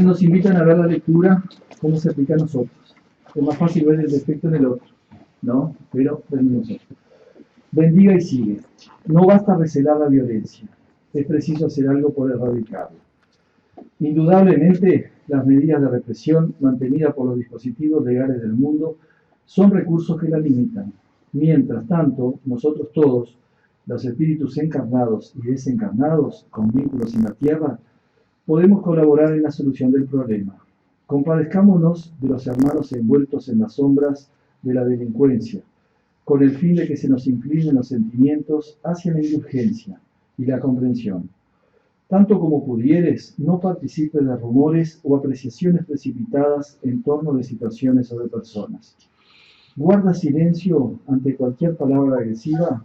Nos invitan a ver la lectura, cómo se aplica a nosotros. Es más fácil ver el defecto en el otro, ¿no? Pero venimos nosotros. Bendiga y sigue. No basta recelar la violencia, es preciso hacer algo por erradicarla. Indudablemente, las medidas de represión mantenidas por los dispositivos legales del mundo son recursos que la limitan. Mientras tanto, nosotros todos, los espíritus encarnados y desencarnados con vínculos en la tierra, podemos colaborar en la solución del problema. Compadezcámonos de los hermanos envueltos en las sombras de la delincuencia, con el fin de que se nos inclinen los sentimientos hacia la indulgencia y la comprensión. Tanto como pudieres, no participes de rumores o apreciaciones precipitadas en torno de situaciones o de personas. Guarda silencio ante cualquier palabra agresiva.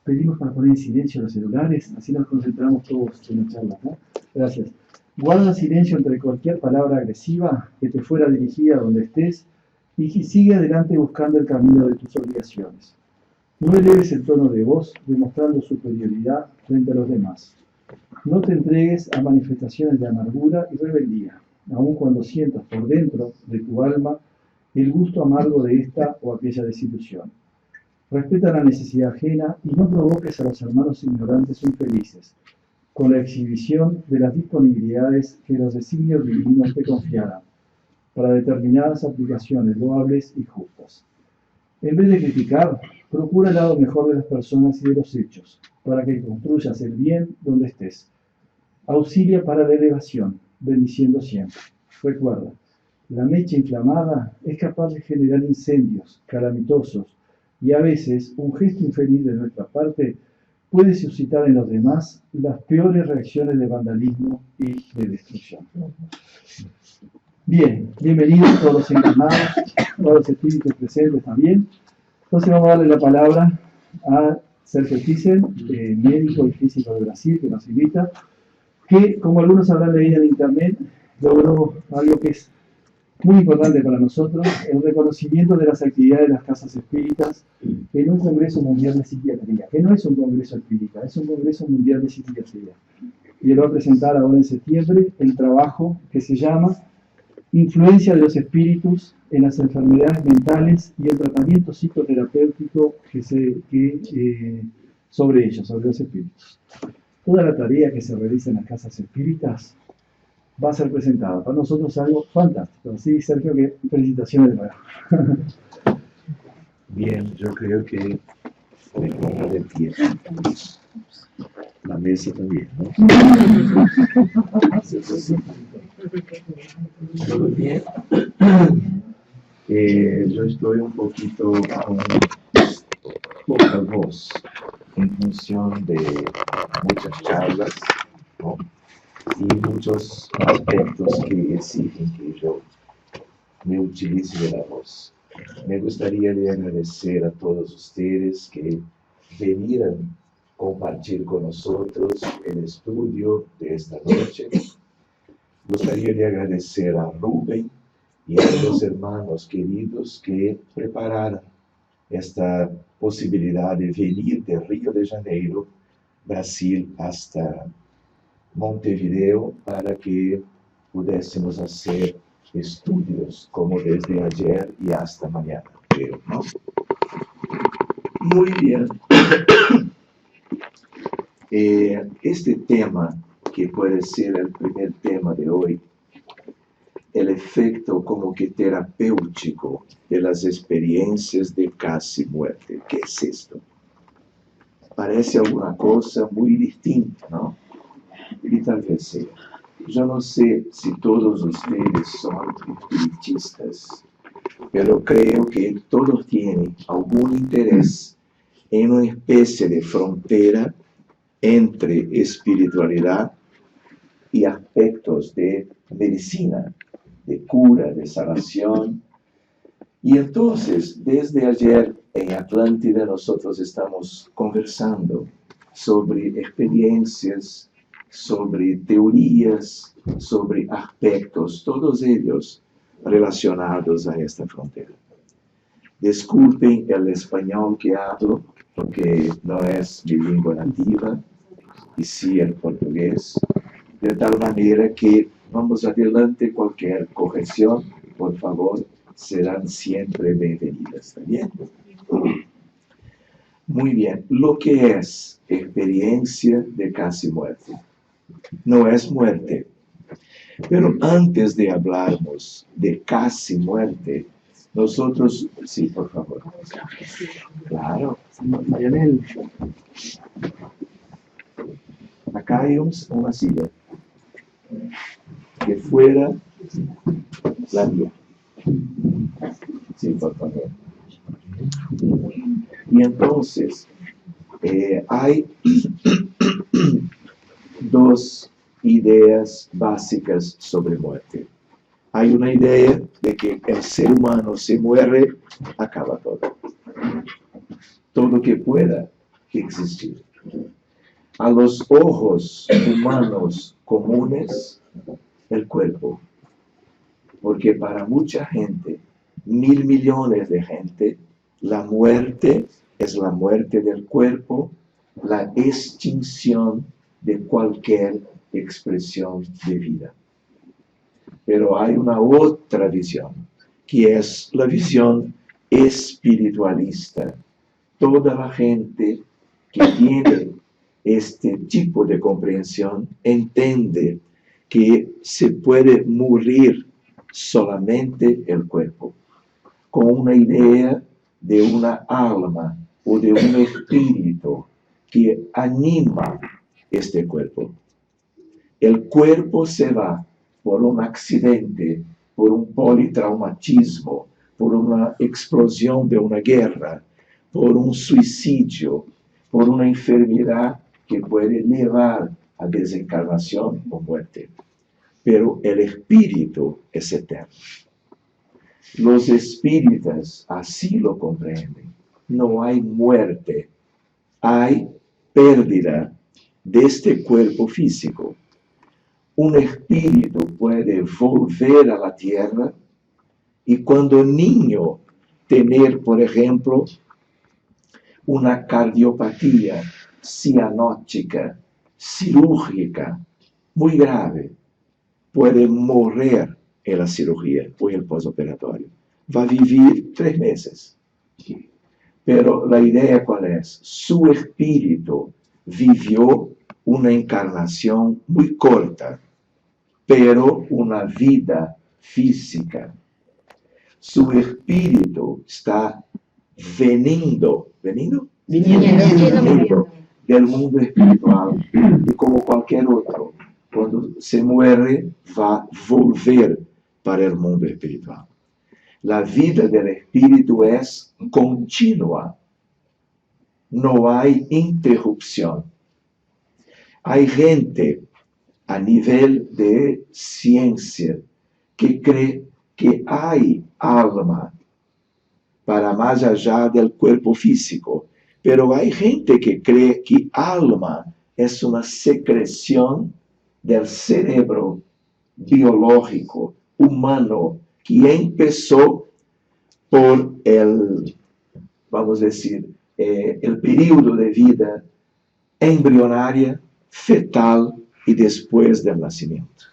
Pedimos para poner en silencio los celulares, así nos concentramos todos en la charla, ¿no? Gracias. Guarda silencio entre cualquier palabra agresiva que te fuera dirigida donde estés y sigue adelante buscando el camino de tus obligaciones. No eleves el tono de voz demostrando superioridad frente a los demás. No te entregues a manifestaciones de amargura y rebeldía, aun cuando sientas por dentro de tu alma el gusto amargo de esta o aquella desilusión. Respeta la necesidad ajena y no provoques a los hermanos ignorantes o infelices con la exhibición de las disponibilidades que los designios divinos te confiarán para determinadas aplicaciones loables y justas. En vez de criticar, procura el lado mejor de las personas y de los hechos, para que construyas el bien donde estés. Auxilia para la elevación, bendiciendo siempre. Recuerda, la mecha inflamada es capaz de generar incendios calamitosos y a veces un gesto infeliz de nuestra parte puede suscitar en los demás las peores reacciones de vandalismo y de destrucción. Bien, bienvenidos todos los encarnados, todos los espíritus presentes también. Entonces vamos a darle la palabra a Sergio Thyssen, médico y físico de Brasil, que nos invita, que como algunos habrán leído en internet, logró algo que es muy importante para nosotros, el reconocimiento de las actividades de las casas espíritas en un Congreso Mundial de Psiquiatría, que no es un Congreso espírita, es un Congreso Mundial de Psiquiatría. Y él va a presentar ahora en septiembre el trabajo que se llama Influencia de los espíritus en las enfermedades mentales y el tratamiento psicoterapéutico sobre ellos, sobre los espíritus. Toda la tarea que se realiza en las casas espíritas va a ser presentada. Para nosotros es algo fantástico. Así, Sergio, que felicitaciones de nuevo. Bien, yo creo que me pongo de pie. La mesa también, ¿no? ¿Todo bien? Yo estoy un poquito con poca voz en función de muchas charlas, ¿no? Y muchos aspectos que exigen que yo me utilice de la voz. Me gustaría de agradecer a todos ustedes que vinieron a compartir con nosotros el estudio de esta noche. Gustaría de agradecer a Rubén y a los hermanos queridos que prepararon esta posibilidad de venir de Río de Janeiro, Brasil, hasta Montevideo para que pudiésemos hacer estudios como desde ayer y hasta mañana, creo, ¿no? Muy bien. Este tema, que puede ser el primer tema de hoy, el efecto como que terapéutico de las experiencias de casi muerte. ¿Qué es esto? Parece alguna cosa muy distinta, ¿no? Y tal vez sea. Yo no sé si todos ustedes son espiritistas, pero creo que todos tienen algún interés en una especie de frontera entre espiritualidad y aspectos de medicina, de cura, de sanación. Y entonces, desde ayer en Atlántida nosotros estamos conversando sobre experiencias, sobre teorías, sobre aspectos, todos ellos relacionados a esta frontera. Disculpen el español que hablo, porque no es mi lengua nativa, y sí el portugués, de tal manera que vamos adelante. Cualquier corrección, por favor, serán siempre bienvenidas. ¿Está bien? Muy bien. Lo que es experiencia de casi muerte. No es muerte. Pero antes de hablarnos de casi muerte, nosotros, sí, por favor. Claro. Marianel, Acá hay una silla que fuera la mía. Sí, por favor. Y entonces, hay dos ideas básicas sobre muerte. Hay una idea de que el ser humano se muere, acaba todo. Todo que pueda existir. A los ojos humanos comunes, el cuerpo. Porque para mucha gente, 1.000 millones de gente, la muerte es la muerte del cuerpo, la extinción de cualquier expresión de vida. Pero hay una otra visión, que es la visión espiritualista. Toda la gente que tiene este tipo de comprensión entiende que se puede morir solamente el cuerpo, con una idea de una alma o de un espíritu que anima este cuerpo. El cuerpo se va por un accidente, por un politraumatismo, por una explosión de una guerra, por un suicidio, por una enfermedad que puede llevar a desencarnación o muerte. Pero el espíritu es eterno. Los espíritas así lo comprenden. No hay muerte, hay pérdida de este cuerpo físico. Un espíritu puede volver a la tierra y cuando niño tener, por ejemplo, una cardiopatía cianótica, cirúrgica, muy grave, puede morir en la cirugía o en el postoperatorio. Va a vivir 3 meses. Pero la idea ¿cuál es? Su espíritu vivió una encarnación muy corta, pero una vida física. Su espíritu está viniendo del mundo espiritual y como cualquier otro, cuando se muere va a volver para el mundo espiritual. La vida del espíritu es continua, no hay interrupción. Hay gente a nivel de ciencia que cree que hay alma para más allá del cuerpo físico, pero hay gente que cree que alma es una secreción del cerebro biológico humano que empezó por el, vamos a decir, el periodo de vida embrionaria, fetal y después del nacimiento.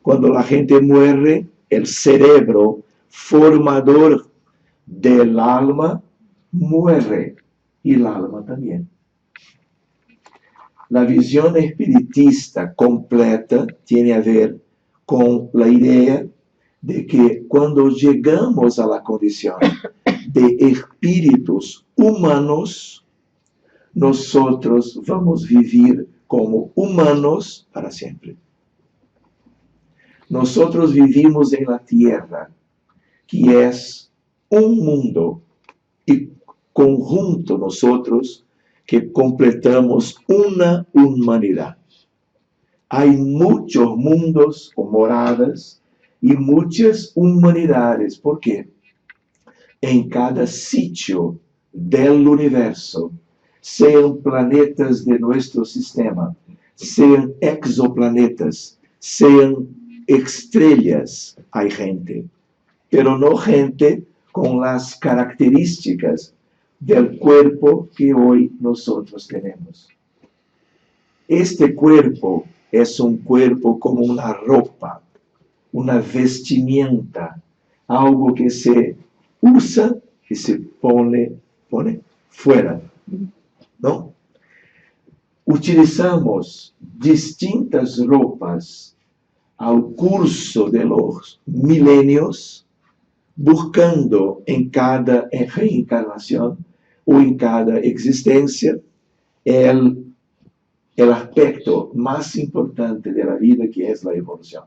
Cuando la gente muere, el cerebro formador del alma muere y el alma también. La visión espiritista completa tiene a ver con la idea de que cuando llegamos a la condición de espíritus humanos, nosotros vamos a vivir como humanos para siempre. Nosotros vivimos en la tierra, que es un mundo, y conjunto nosotros que completamos una humanidad. Hay muchos mundos o moradas y muchas humanidades. ¿Por qué? En cada sitio del universo, sean planetas de nuestro sistema, sean exoplanetas, sean estrellas, hay gente. Pero no gente con las características del cuerpo que hoy nosotros tenemos. Este cuerpo es un cuerpo como una ropa, una vestimenta, algo que se usa y se pone fuera, ¿no? Utilizamos distintas ropas al curso de los milenios, buscando en cada reencarnación o en cada existencia el aspecto más importante de la vida, que es la evolución.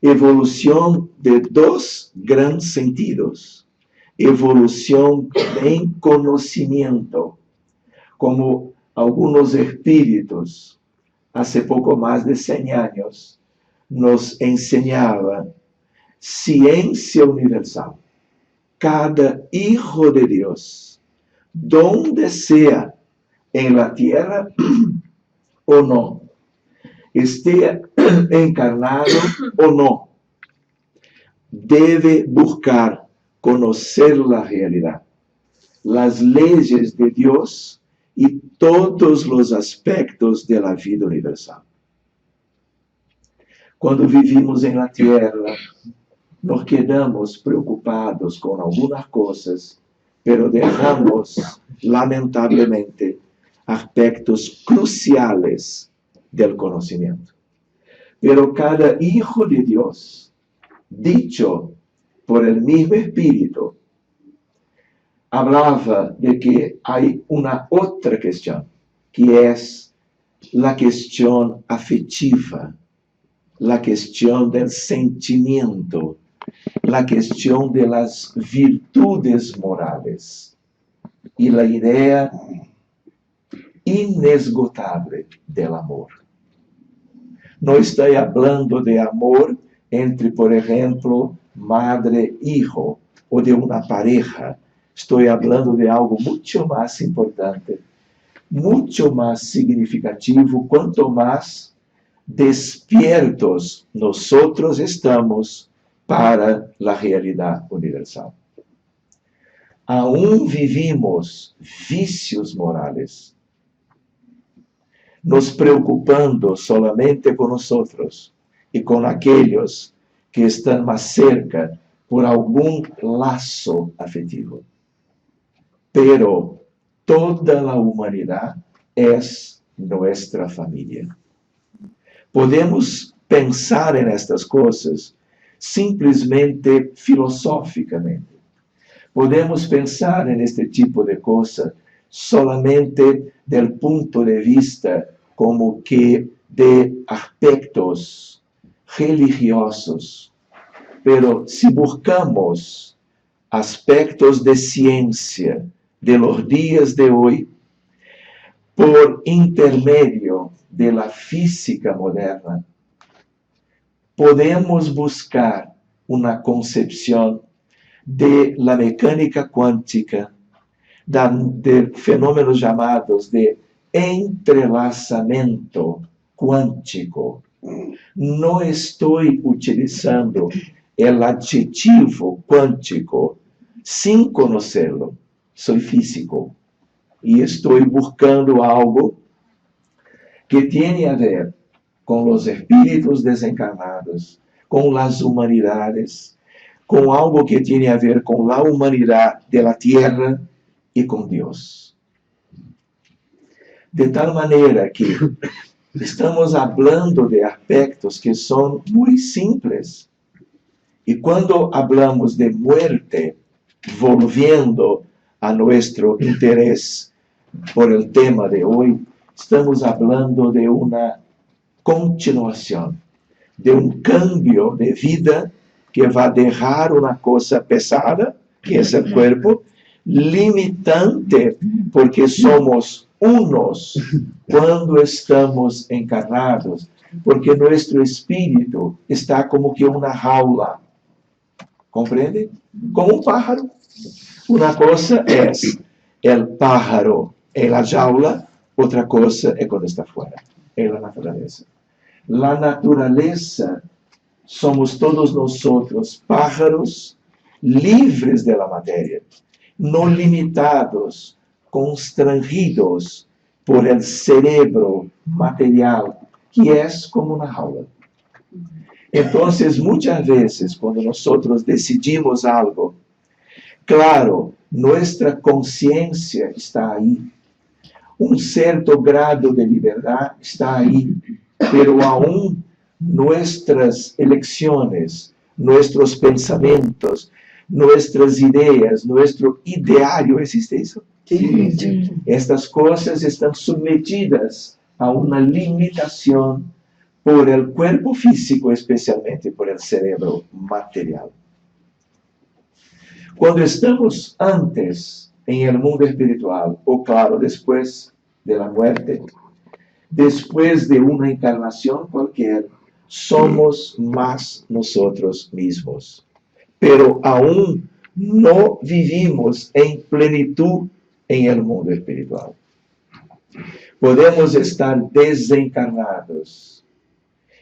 Evolución de dos grandes sentidos. Evolución en conocimiento, como algunos espíritus, hace poco más de 100 años, nos enseñaban ciencia universal. Cada hijo de Dios, donde sea, en la tierra o no, esté encarnado o no, debe buscar conocer la realidad, las leyes de Dios y todos los aspectos de la vida universal. Cuando vivimos en la tierra, nos quedamos preocupados con algunas cosas, pero dejamos, lamentablemente, aspectos cruciales del conocimiento. Pero cada hijo de Dios, dicho por el mismo Espíritu, hablaba de que hay una otra cuestión, que es la cuestión afectiva, la cuestión del sentimiento, la cuestión de las virtudes morales y la idea inesgotable del amor. No estoy hablando de amor entre, por ejemplo, madre e hijo o de una pareja. Estoy hablando de algo mucho más importante, mucho más significativo, cuanto más despiertos nosotros estamos para la realidad universal. Aún vivimos vicios morales, nos preocupando solamente con nosotros y con aquellos que están más cerca por algún lazo afectivo. Pero toda la humanidad es nuestra familia. Podemos pensar en estas cosas simplesmente filosóficamente. Podemos pensar en este tipo de cosas solamente del punto de vista como que de aspectos religiosos. Pero si buscamos aspectos de ciencia de los días de hoy, por intermedio de la física moderna, podemos buscar una concepción de la mecánica cuántica, de fenómenos llamados de entrelazamiento cuántico. No estoy utilizando el adjetivo cuántico sin conocerlo. Soy físico y estoy buscando algo que tiene a ver con los espíritus desencarnados, con las humanidades, con algo que tiene a ver con la humanidad de la tierra y con Dios. De tal manera que estamos hablando de aspectos que son muy simples. Y cuando hablamos de muerte, volviendo a nuestro interés por el tema de hoy, estamos hablando de una continuación, de un cambio de vida que va a dejar una cosa pesada, que es el cuerpo, limitante, porque somos unos cuando estamos encarnados, porque nuestro espíritu está como que una jaula, ¿comprende? Como un pájaro. Una cosa es el pájaro en la jaula, otra cosa es cuando está fuera, en la naturaleza. La naturaleza somos todos nosotros pájaros libres de la materia, no limitados, constrangidos por el cerebro material que es como una jaula. Entonces, muchas veces, cuando nosotros decidimos algo, claro, nuestra conciencia está ahí. Un cierto grado de libertad está ahí, pero aún nuestras elecciones, nuestros pensamientos, nuestras ideas, nuestro ideario, ¿existe eso? Sí. Estas cosas están sometidas a una limitación por el cuerpo físico, especialmente por el cerebro material. Cuando estamos antes en el mundo espiritual, o claro, después de la muerte, después de una encarnación cualquiera, somos más nosotros mismos. Pero aún no vivimos en plenitud en el mundo espiritual. Podemos estar desencarnados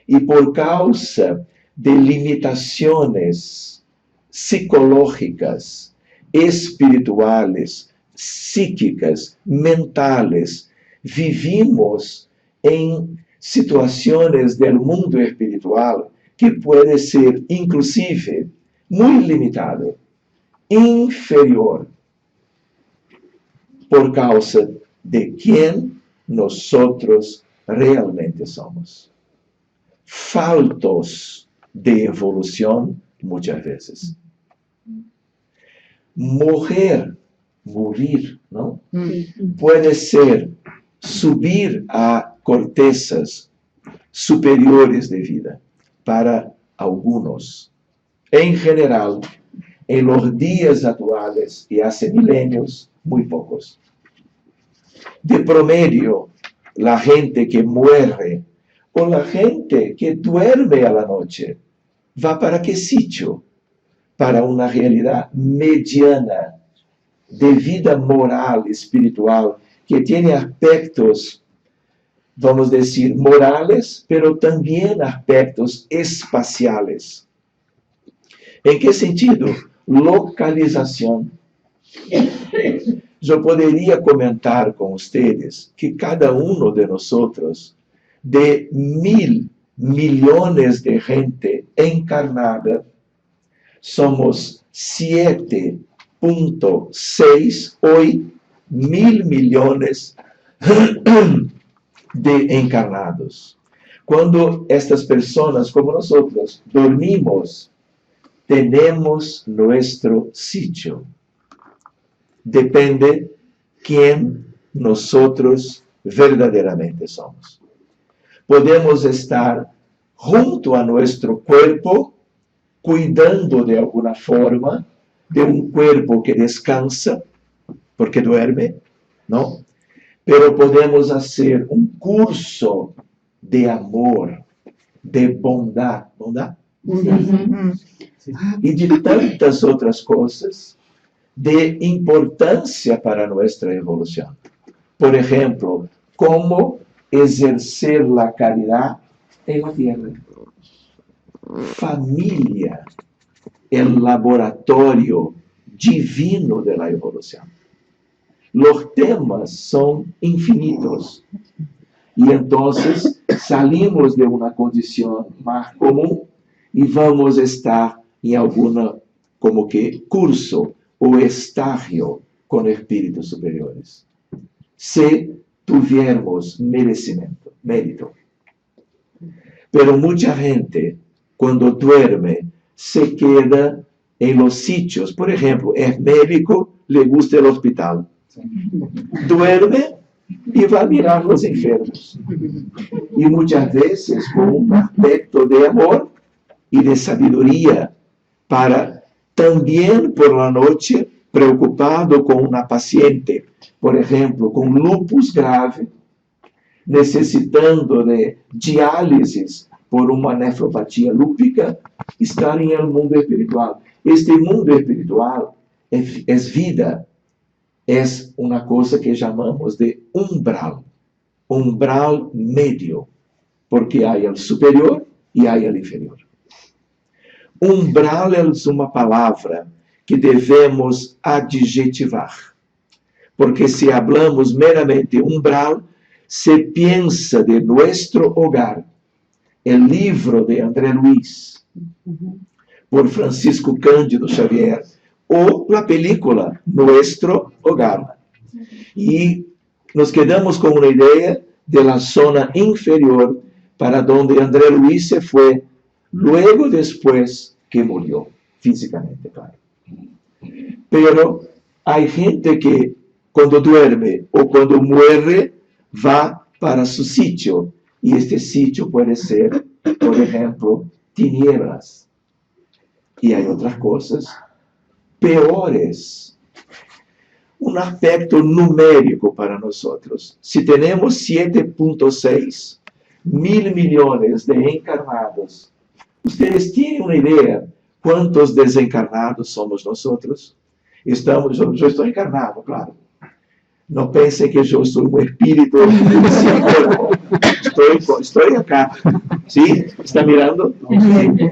y por causa de limitaciones psicológicas, espirituales, psíquicas, mentales, vivimos en situaciones del mundo espiritual que puede ser inclusive muy limitado, inferior, por causa de quién nosotros realmente somos. Faltos de evolución muchas veces. Morir, ¿no? Puede ser subir a cortezas superiores de vida para algunos. En general, en los días actuales y hace milenios, muy pocos. De promedio, la gente que muere o la gente que duerme a la noche, ¿va para qué sitio? Para una realidad mediana de vida moral, espiritual, que tiene aspectos, vamos a decir, morales, pero también aspectos espaciales. ¿En qué sentido? Localización. Yo podría comentar con ustedes que cada uno de nosotros, de 1.000 millones de gente encarnada, somos 7.6 hoy 1.000 millones de encarnados. Cuando estas personas como nosotros dormimos, tenemos nuestro sitio. Depende quién nosotros verdaderamente somos. Podemos estar junto a nuestro cuerpo, cuidando de alguna forma de un cuerpo que descansa, porque duerme, ¿no? Pero podemos hacer un curso de amor, de bondad, y de tantas otras cosas de importancia para nuestra evolución. Por ejemplo, cómo ejercer la caridad en la tierra. Familia, el laboratorio divino de la evolución. Los temas son infinitos. Y entonces salimos de una condición más común y vamos a estar en alguna como que curso o estágio con espíritus superiores. Si tuviéramos merecimiento, mérito. Pero mucha gente, cuando duerme, se queda en los sitios. Por ejemplo, es médico, le gusta el hospital. Duerme y va a mirar los enfermos. Y muchas veces con un aspecto de amor y de sabiduría para también por la noche preocupado con una paciente, por ejemplo, con lupus grave, necesitando de diálisis por una nefropatía lúpica, estar en el mundo espiritual. Este mundo espiritual es vida, es una cosa que llamamos de umbral medio, porque hay el superior y hay el inferior. Umbral es uma palavra que devemos adjetivar, porque se hablamos meramente umbral, se piensa de nuestro hogar, el libro de André Luiz, por Francisco Cândido Xavier, o la película Nuestro Hogar. Y nos quedamos con una idea de la zona inferior para donde André Luiz se fue, luego después que murió, físicamente, claro. Pero hay gente que cuando duerme o cuando muere va para su sitio. Y este sitio puede ser, por ejemplo, tinieblas. Y hay otras cosas peores. Un aspecto numérico para nosotros. Si tenemos 7.6 mil millones de encarnados, ¿ustedes tienen una idea cuántos desencarnados somos nosotros? Yo estoy encarnado, claro. No pensem que eu sou um espírito sem corpo. Estou acá. ¿Sí? ¿Está mirando? Sí.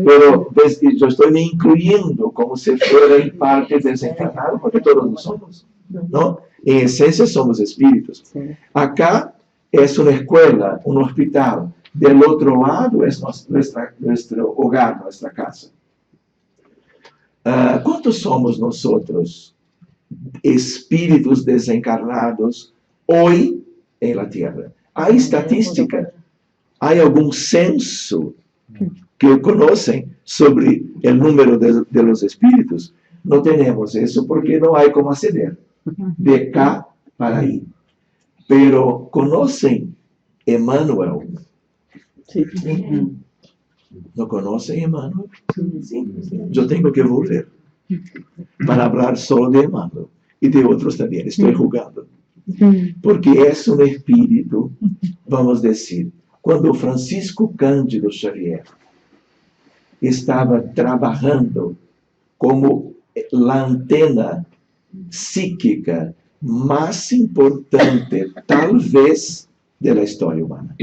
Pero yo estoy me incluyendo como si fuera en parte desencarnado, porque todos lo somos, ¿no? En esencia somos espíritus. Acá es una escuela, un hospital. Del otro lado es nuestro hogar, nuestra casa. ¿Cuántos somos nosotros, espíritus desencarnados, hoy en la Tierra? ¿Hay estadística? ¿Hay algún censo que conocen sobre el número de los espíritus? No tenemos eso porque no hay cómo acceder de acá para ahí. Pero conocen Emmanuel. Sí. ¿No conocen Emmanuel? Sí. Yo tengo que volver para hablar solo de Emmanuel y de otros también. Estoy jugando. Porque es un espíritu, vamos a decir, cuando Francisco Cândido Xavier estaba trabajando como la antena psíquica más importante, tal vez, de la historia humana.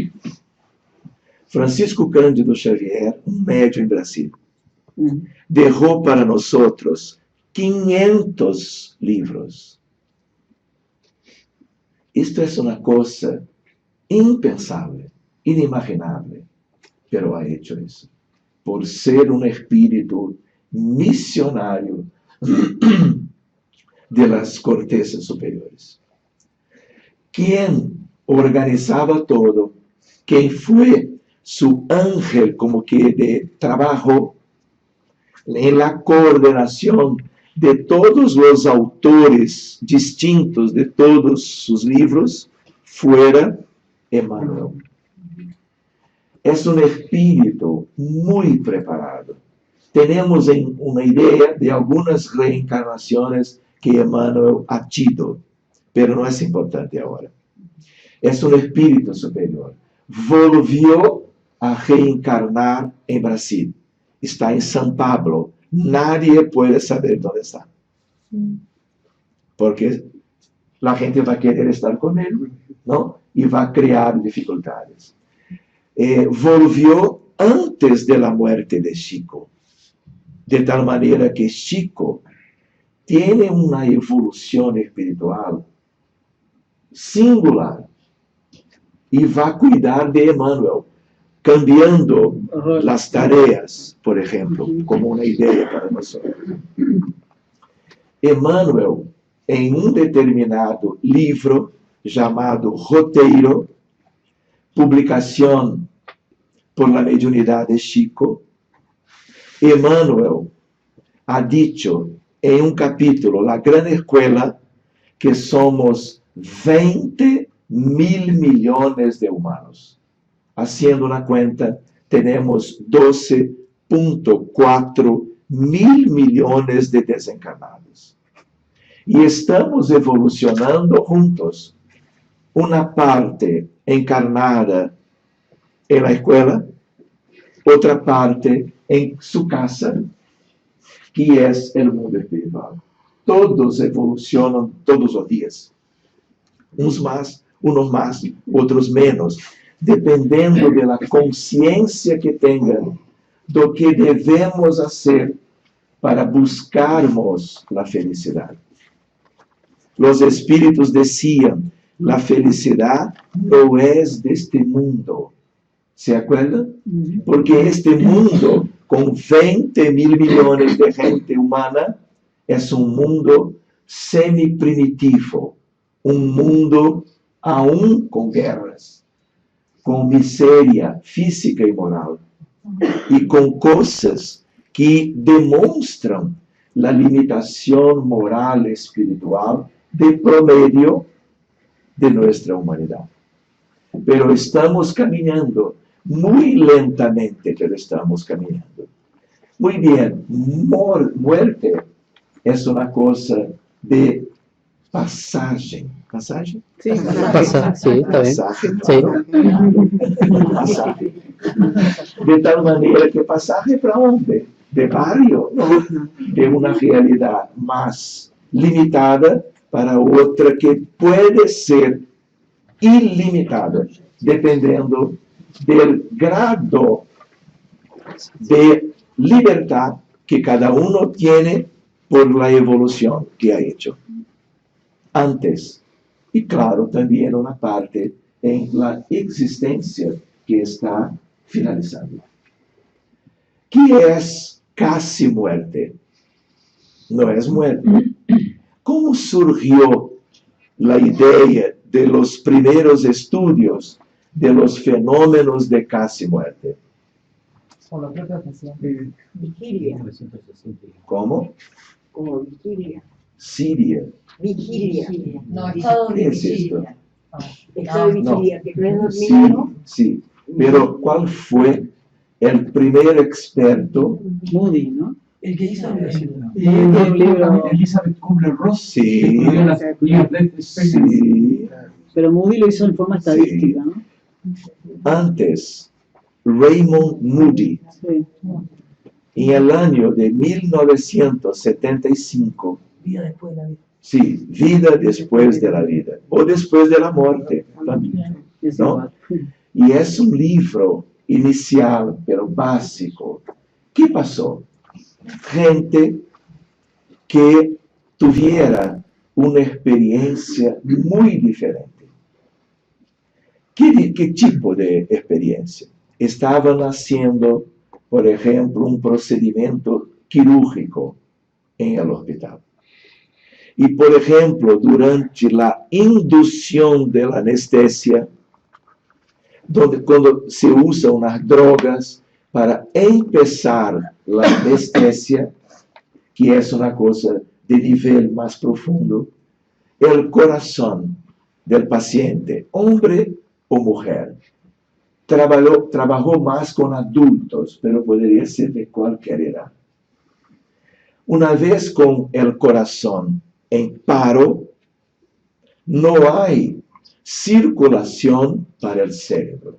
Francisco Cândido Xavier, un médium en Brasil, dejó para nosotros 500 libros. Esto es una cosa impensable, inimaginable, pero ha hecho eso, por ser un espíritu misionario de las cortezas superiores. Quien organizaba todo, quien fue su ángel como que de trabajo en la coordinación de todos los autores distintos de todos sus libros, fuera Emmanuel. Es un espíritu muy preparado. Tenemos una idea de algunas reencarnaciones que Emmanuel ha tido, pero no es importante ahora. Es un espíritu superior. Volvió a reencarnar en Brasil. Está en San Pablo. Nadie puede saber dónde está. Porque la gente va a querer estar con él, ¿no? Y va a crear dificultades. Volvió antes de la muerte de Chico. De tal manera que Chico tiene una evolución espiritual singular. Y va a cuidar de Emmanuel, cambiando las tareas, por ejemplo, como una idea para nosotros. Emmanuel, en un determinado libro llamado Roteiro, publicación por la mediunidad de Chico, Emmanuel ha dicho en un capítulo, La Gran Escuela, que somos 20 mil millones de humanos. Haciendo una cuenta, tenemos 12.4 mil millones de desencarnados. Y estamos evolucionando juntos. Una parte encarnada en la escuela, otra parte en su casa, que es el mundo espiritual. Todos evolucionan todos los días. Unos más, otros menos, dependiendo de la conciencia que tengan do que debemos hacer para buscarmos la felicidad. Los espíritus decían, La felicidad no es de este mundo. ¿Se acuerdan? Porque este mundo, con 20 mil millones de gente humana, es un mundo semi-primitivo, un mundo aún con guerras, con miseria física y moral, y con cosas que demuestran la limitación moral y espiritual de promedio de nuestra humanidad. Pero estamos caminando muy lentamente, pero estamos caminando. Muy bien, muerte es una cosa de pasaje. ¿Pasaje? Sí, sí, está bien. Pasaje, Sí. claro. Pasaje. De tal manera que pasaje para dónde? De barrio, ¿no? De una realidad más limitada para otra que puede ser ilimitada, dependiendo del grado de libertad que cada uno tiene por la evolución que ha hecho antes. Y claro, también una parte en la existencia que está finalizando. ¿Qué es casi muerte? No es muerte. ¿Cómo surgió la idea de los primeros estudios de los fenómenos de casi muerte? Por la propia pasión. Vigilia. ¿Cómo? Como vigilia. Siria. Vigilia. No, estado ¿Qué de es esto? vigilia. Estado de No. vigilia, que no es Sí, dormido, ¿no? sí. Pero ¿cuál fue el primer experto? Moody, ¿no? El que hizo un libro. Elizabeth Kubler-Ross. Sí, escribió las Near Death Experience. sí. Pero Moody lo hizo en forma estadística, ¿no? Antes, Raymond Moody, Sí. en el año de 1975, Vida después de la vida. sí, vida después de la vida, o después de la muerte también, Es ¿no? igual. Y es un libro inicial, pero básico. ¿Qué pasó? Gente que tuviera una experiencia muy diferente. ¿Qué tipo de experiencia? Estaban haciendo, por ejemplo, un procedimiento quirúrgico en el hospital. Y, por ejemplo, durante la inducción de la anestesia, cuando se usan unas drogas para empezar la anestesia, que es una cosa de nivel más profundo, el corazón del paciente, hombre o mujer, trabajó más con adultos, pero podría ser de cualquier edad. Una vez con el corazón en paro, no hay circulación para el cerebro.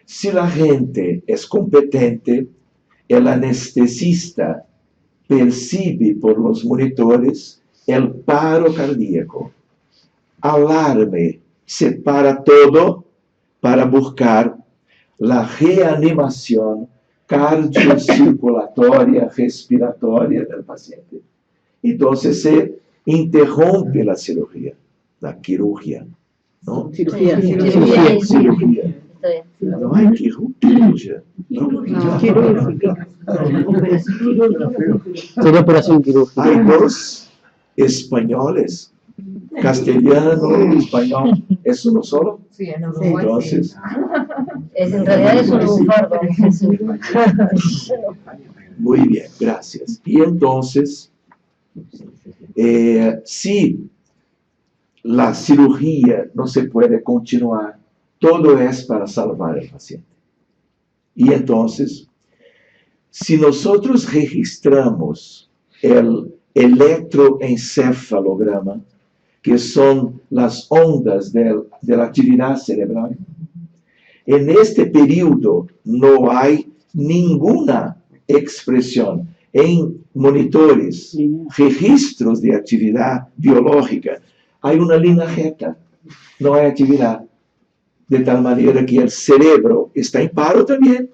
Si la gente es competente, el anestesista percibe por los monitores el paro cardíaco. Alarme, se para todo para buscar la reanimación cardiocirculatoria, respiratoria del paciente. Entonces se interrumpe la cirugía, la quirúrgia, ¿no? Cirugía. Cirugía. No hay quirúrgia. Quirúrgica. Sería operación quirúrgica. Hay dos españoles, castellano y español. ¿Es uno solo? Sí, en Uruguay. Entonces, En realidad es un lunfardo. muy bien, gracias. Y entonces, si la cirugía no se puede continuar, todo es para salvar al paciente. Y entonces, si nosotros registramos el electroencefalograma, que son las ondas de la actividad cerebral, en este periodo no hay ninguna expresión en monitores, registros de actividad biológica. Hay una línea recta, no hay actividad, de tal manera que el cerebro está en paro también.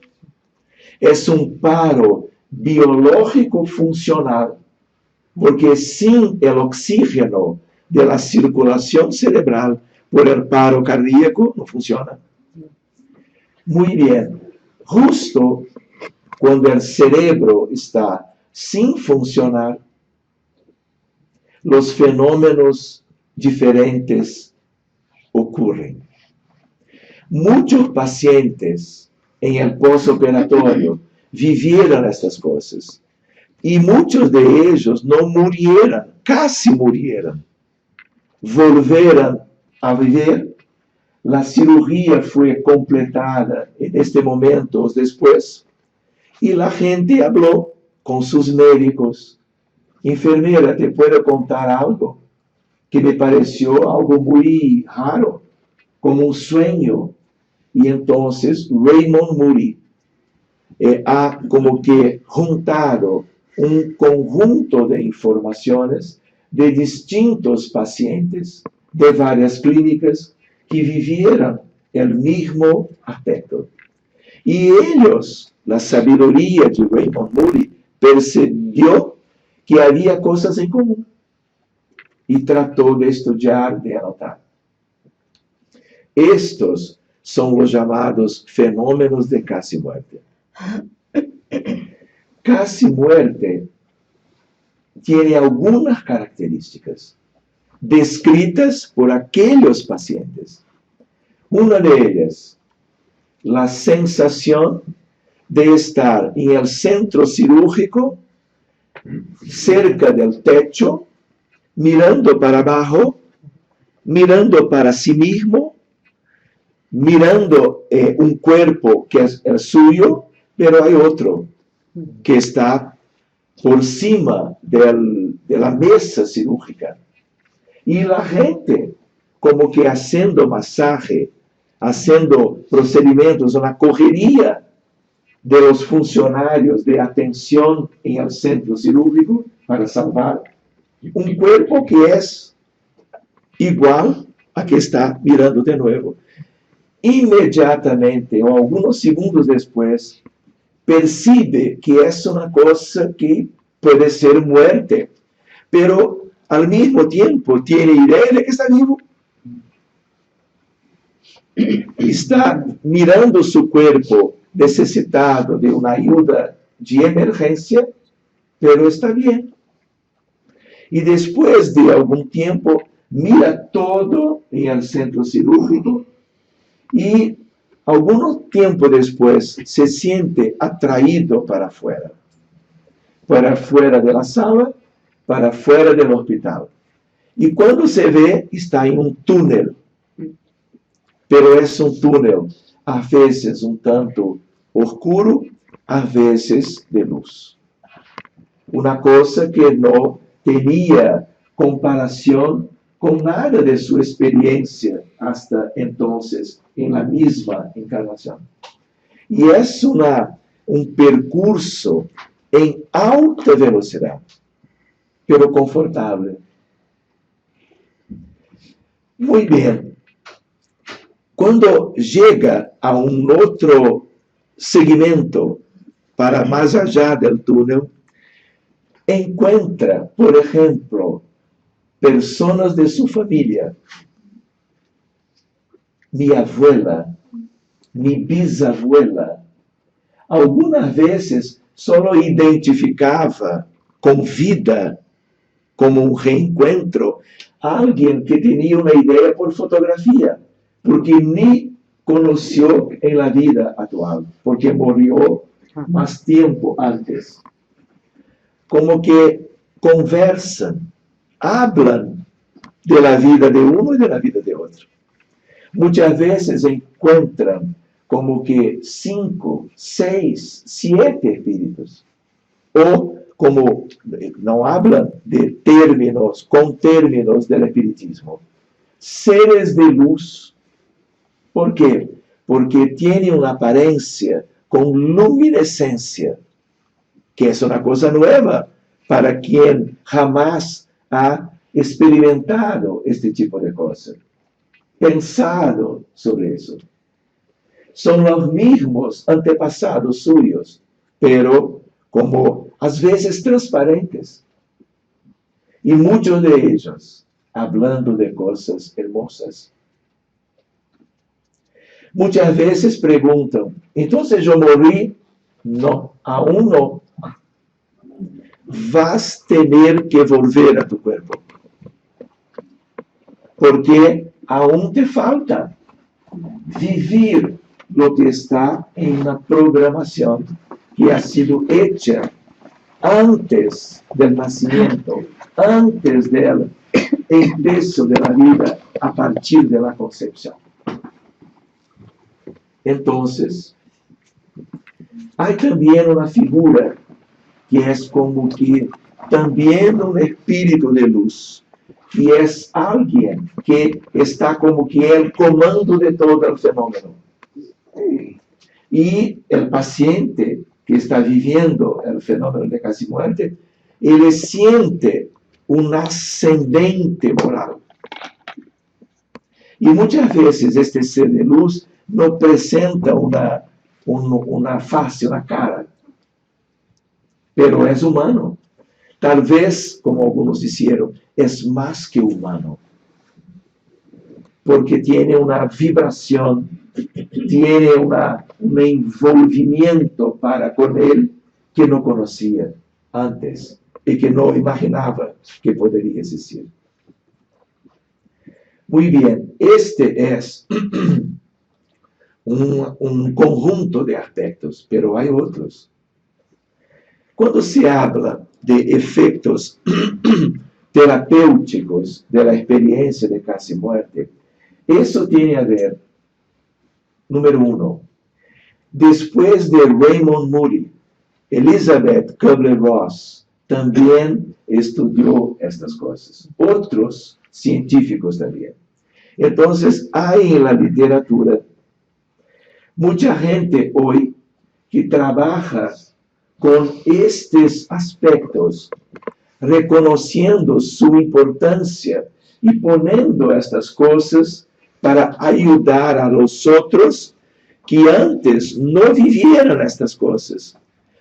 Es un paro biológico funcional, porque sin el oxígeno de la circulación cerebral por el paro cardíaco, no funciona. Muy bien, justo cuando el cerebro está sin funcionar, los fenómenos diferentes ocurren. Muchos pacientes en el postoperatorio vivieron estas cosas y muchos de ellos no murieron, casi murieron. Volvieron a vivir. La cirugía fue completada en este momento después y la gente habló con sus médicos. Enfermera, ¿te puedo contar algo que me pareció algo muy raro, como un sueño? Y entonces Raymond Moody ha como que juntado un conjunto de informaciones de distintos pacientes de varias clínicas que vivieron el mismo aspecto. Y ellos, la sabiduría de Raymond Moody, percibió que había cosas en común y trató de estudiar, de anotar. Estos son los llamados fenómenos de casi muerte. Casi muerte tiene algunas características descritas por aquellos pacientes. Una de ellas, la sensación de estar en el centro cirúrgico, cerca del techo, mirando para abajo, mirando para sí mismo, mirando un cuerpo que es el suyo, pero hay otro que está por encima de la mesa cirúrgica. Y la gente como que haciendo masaje, haciendo procedimientos, una correría de los funcionarios de atención en el centro cirúrgico para salvar un cuerpo que es igual a que está mirando de nuevo. Inmediatamente o algunos segundos después, percibe que es una cosa que puede ser muerte, pero al mismo tiempo tiene idea de que está vivo. Está mirando su cuerpo necesitado de una ayuda de emergencia, pero está bien. Y después de algún tiempo, mira todo en el centro cirúrgico y algún tiempo después se siente atraído para afuera de la sala, para afuera del hospital. Y cuando se ve, está en un túnel, pero es un túnel a veces un tanto oscuro, a veces de luz. Una cosa que no tenía comparación con nada de su experiencia hasta entonces en la misma encarnación. Y es un percurso en alta velocidad, pero confortable. Muy bien. Cuando llega a un otro segmento para más allá del túnel, encuentra, por ejemplo, personas de su familia. Mi abuela, mi bisabuela, algunas veces solo identificaba con vida, como un reencuentro, a alguien que tenía una idea por fotografía, porque ni conoció en la vida actual, porque murió más tiempo antes. Como que conversan, hablan de la vida de uno y de la vida de otro. Muchas veces encuentran como que 5, 6, 7 espíritus. O como no hablan de términos, con términos del espiritismo. Seres de luz. ¿Por qué? Porque tienen una apariencia con luminescencia, que es una cosa nueva para quien jamás ha experimentado este tipo de cosas, pensado sobre eso. Son los mismos antepasados suyos, pero como a veces transparentes. Y muchos de ellos hablando de cosas hermosas. Muchas veces preguntan, entonces yo morí. No, aún no. Vas a tener que volver a tu cuerpo. Porque aún te falta vivir lo que está en una programación que ha sido hecha antes del nacimiento, antes del empiezo de la vida, a partir de la concepción. Entonces, hay también una figura que es como que también un espíritu de luz, que es alguien que está como que el comando de todo el fenómeno. Y el paciente que está viviendo el fenómeno de casi muerte, él siente un ascendente moral. Y muchas veces este ser de luz no presenta una face, una cara, pero es humano. Tal vez, como algunos hicieron, es más que humano, porque tiene una vibración, tiene un envolvimiento para con él que no conocía antes y que no imaginaba que podría existir. Muy bien, este es un conjunto de aspectos, pero hay otros. Cuando se habla de efectos terapéuticos de la experiencia de casi muerte, eso tiene a ver, número uno, después de Raymond Moody, Elizabeth Kubler-Ross también estudió estas cosas. Otros científicos también. Entonces, hay en la literatura mucha gente hoy que trabaja con estos aspectos, reconociendo su importancia y poniendo estas cosas para ayudar a los otros que antes no vivieran estas cosas,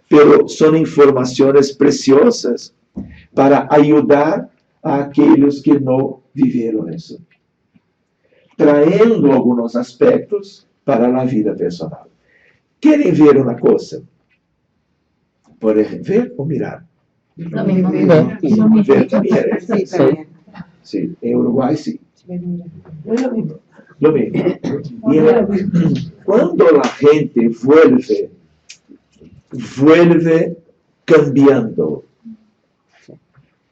pero son informaciones preciosas para ayudar a aquellos que no vivieron eso, trayendo algunos aspectos para la vida personal. ¿Quieren ver una cosa? ¿Pueden ver o mirar? Lo mismo. Ver también. Sí, también. Sí, en Uruguay sí. No es lo mismo. Lo mismo. Y cuando la gente vuelve cambiando,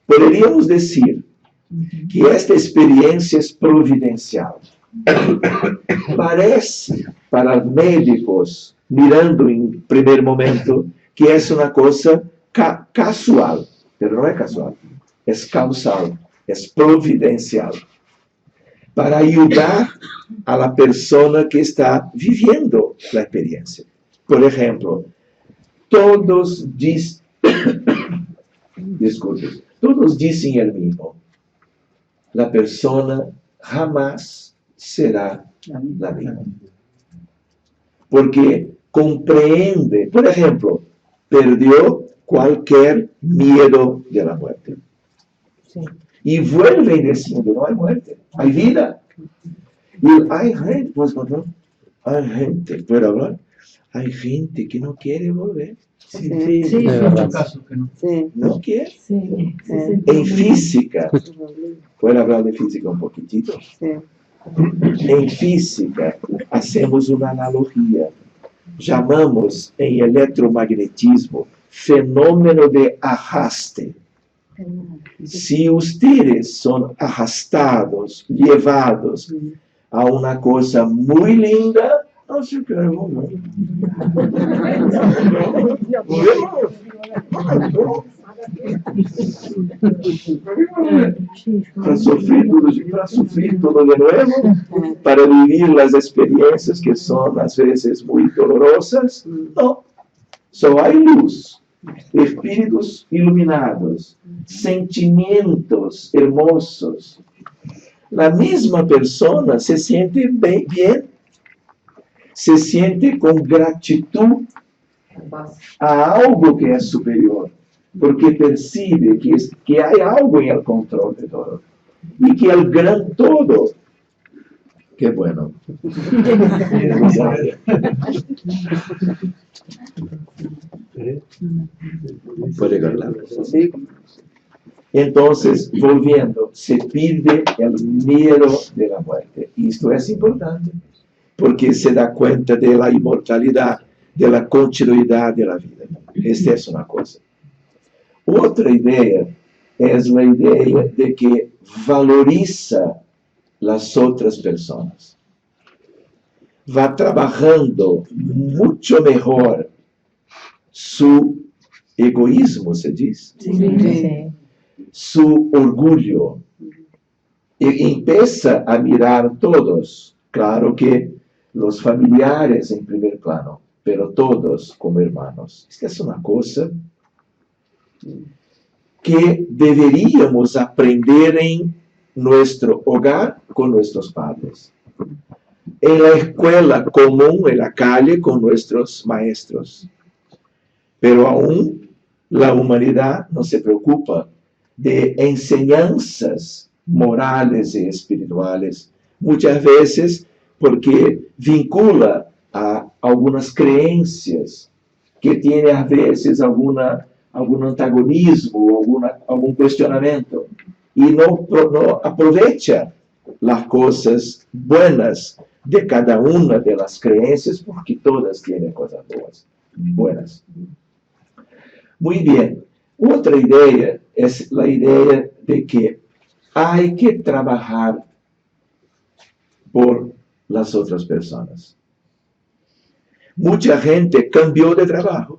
podríamos decir que esta experiencia es providencial. Parece para médicos, mirando en primer momento, que es una cosa casual, pero no es casual, es causal, es providencial, para ayudar a la persona que está viviendo la experiencia. Por ejemplo, todos dicen el mismo, la persona jamás será la misma. Porque comprende, por ejemplo, perdió cualquier miedo de la muerte. Sí. Y vuelve diciendo, no hay muerte, hay vida. Y hay gente, pues, hay gente, ¿puedo hablar? Hay gente que no quiere volver. Sí, Sí, sí, sí. hay muchos casos que no. Sí, No quiere. Sí. En física, ¿puedo hablar de física un poquitito? sí. En física, hacemos una analogía. Llamamos en electromagnetismo fenómeno de arraste. Si ustedes son arrastrados, llevados a una cosa muy linda, no se quieren volver. Para sufrir todo de nuevo, para vivir las experiencias que son a veces muy dolorosas, no. Solo hay luz, espíritus iluminados, sentimientos hermosos. La misma persona se siente bien, se siente con gratitud a algo que es superior, porque percibe que hay algo en el control de todo. y que el gran todo, qué bueno, puede ganar. Sí, Entonces, volviendo, se pierde el miedo de la muerte. Y esto es importante, porque se da cuenta de la inmortalidad, de la continuidad de la vida. Esta es una cosa. Otra idea es la idea de que valoriza las otras personas. Va trabajando mucho mejor su egoísmo, se dice, Sí. su orgullo, y empieza a mirar todos, claro que los familiares en primer plano, pero todos como hermanos. Esta es una cosa que deberíamos aprender en nuestro hogar con nuestros padres, en la escuela común, en la calle con nuestros maestros. Pero aún la humanidad no se preocupa de enseñanzas morales y espirituales, muchas veces porque vincula a algunas creencias que tiene a veces algún antagonismo, algún cuestionamiento, y no aprovecha las cosas buenas de cada una de las creencias, porque todas tienen cosas buenas. Muy bien. Otra idea es la idea de que hay que trabajar por las otras personas. Mucha gente cambió de trabajo.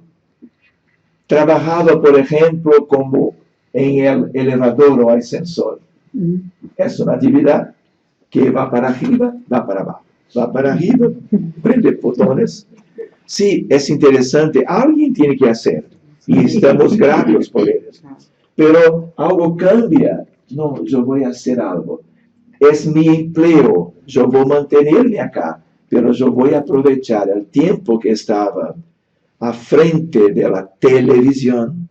Trabajaba, por ejemplo, como en el elevador o ascensor. Es una actividad que va para arriba, va para abajo. Va para arriba, prende botones. Sí, es interesante. Alguien tiene que hacer. Y estamos gratos por ellos. Pero algo cambia. No, yo voy a hacer algo. Es mi empleo. Yo voy a mantenerme acá. Pero yo voy a aprovechar el tiempo que estaba a frente de la televisión.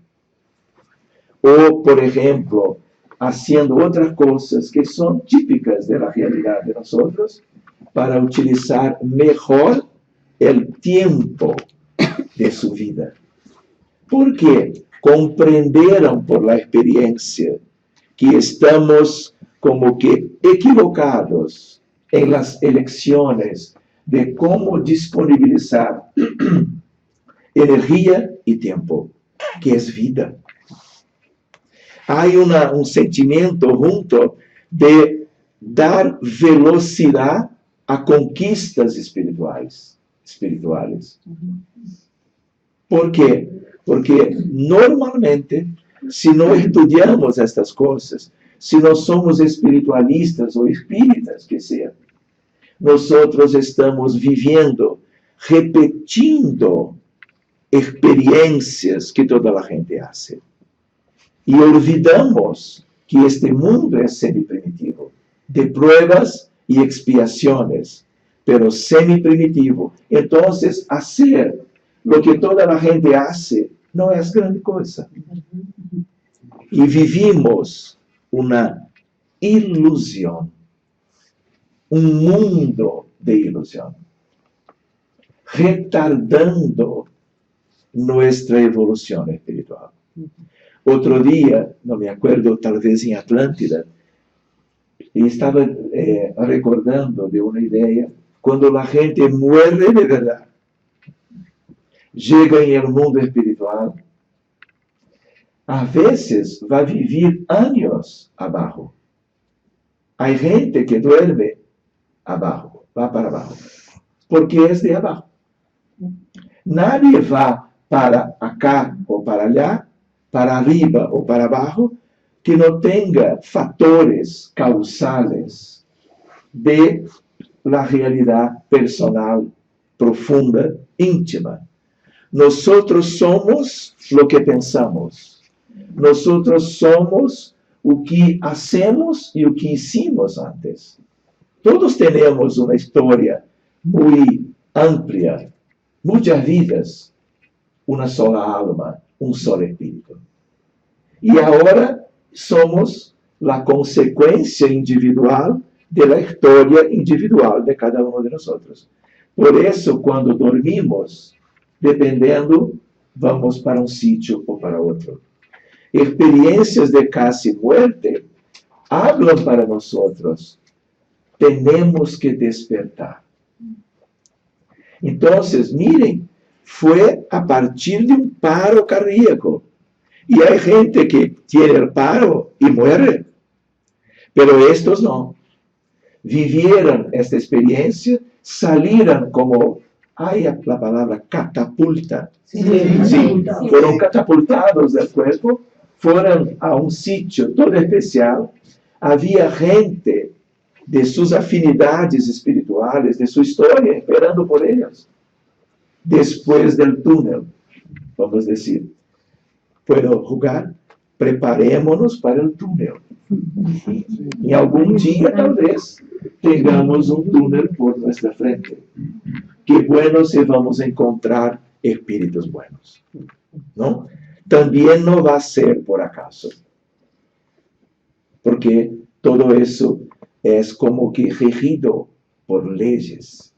O, por ejemplo, haciendo otras cosas que son típicas de la realidad de nosotros, para utilizar mejor el tiempo de su vida. Porque comprendieron por la experiencia que estamos como que equivocados en las elecciones de cómo disponibilizar energía y tiempo, que es vida. Hay un sentimiento junto de dar velocidad a conquistas espirituales. ¿Por qué? Porque normalmente, si no estudiamos estas cosas, si no somos espiritualistas o espíritas que sean, nosotros estamos viviendo, repetindo experiencias que toda la gente hace. Y olvidamos que este mundo es semiprimitivo, de pruebas y expiaciones, pero semiprimitivo. Entonces, hacer lo que toda la gente hace no es gran cosa. Y vivimos una ilusión, un mundo de ilusión, retardando nuestra evolución espiritual. Otro día, no me acuerdo, tal vez en Atlántida, y estaba recordando de una idea, cuando la gente muere de verdad, llega en el mundo espiritual, a veces va a vivir años abajo. Hay gente que duerme abajo, va para abajo, porque es de abajo. Nadie va para acá o para allá, para arriba o para abajo, que no tenga factores causales de la realidad personal, profunda, íntima. Nosotros somos lo que pensamos. Nosotros somos o que hacemos y o que hicimos antes. Todos tenemos una historia muy amplia, muchas vidas, una sola alma, un solo espíritu. Y ahora somos la consecuencia individual de la historia individual de cada uno de nosotros. Por eso, cuando dormimos, dependiendo, vamos para un sitio o para otro. Experiencias de casi muerte hablan para nosotros. Tenemos que despertar. Entonces, miren, fue a partir de un paro cardíaco. Y hay gente que tiene el paro y muere. Pero estos no. Vivieron esta experiencia, salieron como, hay la palabra catapulta. Sí, fueron catapultados del cuerpo, fueron a un sitio todo especial. Había gente de sus afinidades espirituales, de su historia, esperando por ellos. Después del túnel, vamos a decir. ¿Puedo jugar? Preparémonos para el túnel. Y algún día, tal vez, tengamos un túnel por nuestra frente. Qué bueno si vamos a encontrar espíritus buenos, ¿no? También no va a ser por acaso. Porque todo eso es como que regido por leyes.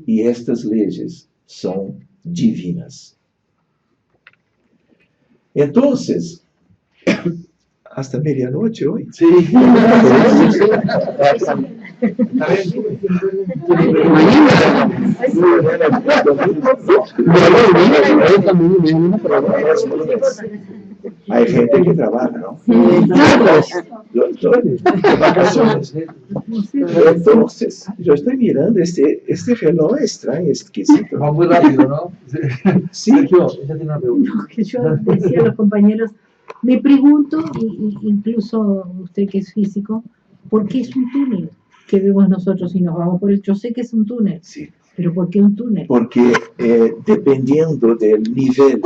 Y estas leyes son divinas. Entonces, hasta medianoche hoy. Sí. Hay gente que trabaja, ¿no? Yo estoy de vacaciones. Entonces, yo estoy mirando este reloj extraño, exquisito. Va muy rápido, ¿no? Sí. Sergio, ella tiene una pregunta. No, que yo decía a los compañeros, me pregunto, y incluso usted que es físico, ¿por qué es un túnel que vemos nosotros y nos vamos por él? Yo sé que es un túnel, Sí. pero ¿por qué un túnel? Porque dependiendo del nivel,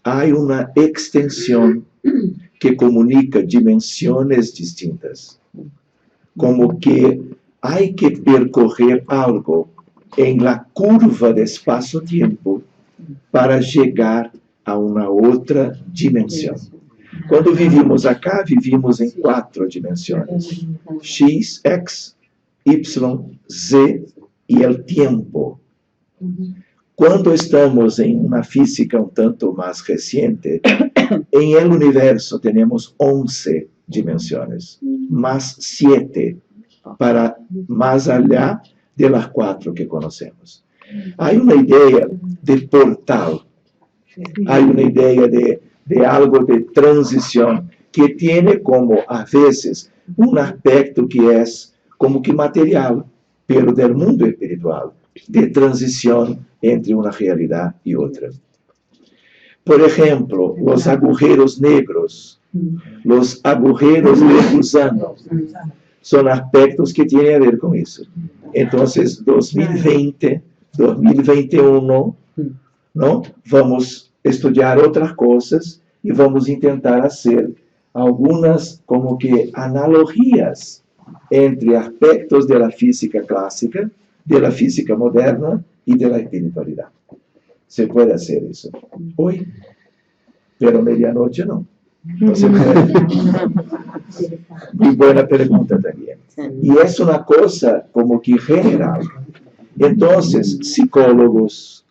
hay una extensión que comunica dimensiones distintas. Como que hay que percorrer algo en la curva de espacio-tiempo para llegar a una otra dimensión. Cuando vivimos acá, vivimos en 4 dimensiones. X, X, Y, Z y el tiempo. Cuando estamos en una física un tanto más reciente, en el universo tenemos 11 dimensiones, más 7 para más allá de las 4 que conocemos. Hay una idea de portal, hay una idea de algo de transición que tiene como a veces un aspecto que es como que material, pero del mundo espiritual, de transición entre una realidad y otra. Por ejemplo, los agujeros negros, los agujeros de gusano, son aspectos que tienen a ver con eso. Entonces, 2020, 2021, ¿no? Vamos a estudiar otras cosas y vamos a intentar hacer algunas como que analogías entre aspectos de la física clásica, de la física moderna y de la espiritualidad. Se puede hacer eso hoy, pero medianoche no. No se puede. Y buena pregunta también. Y es una cosa como que general. Entonces, psicólogos,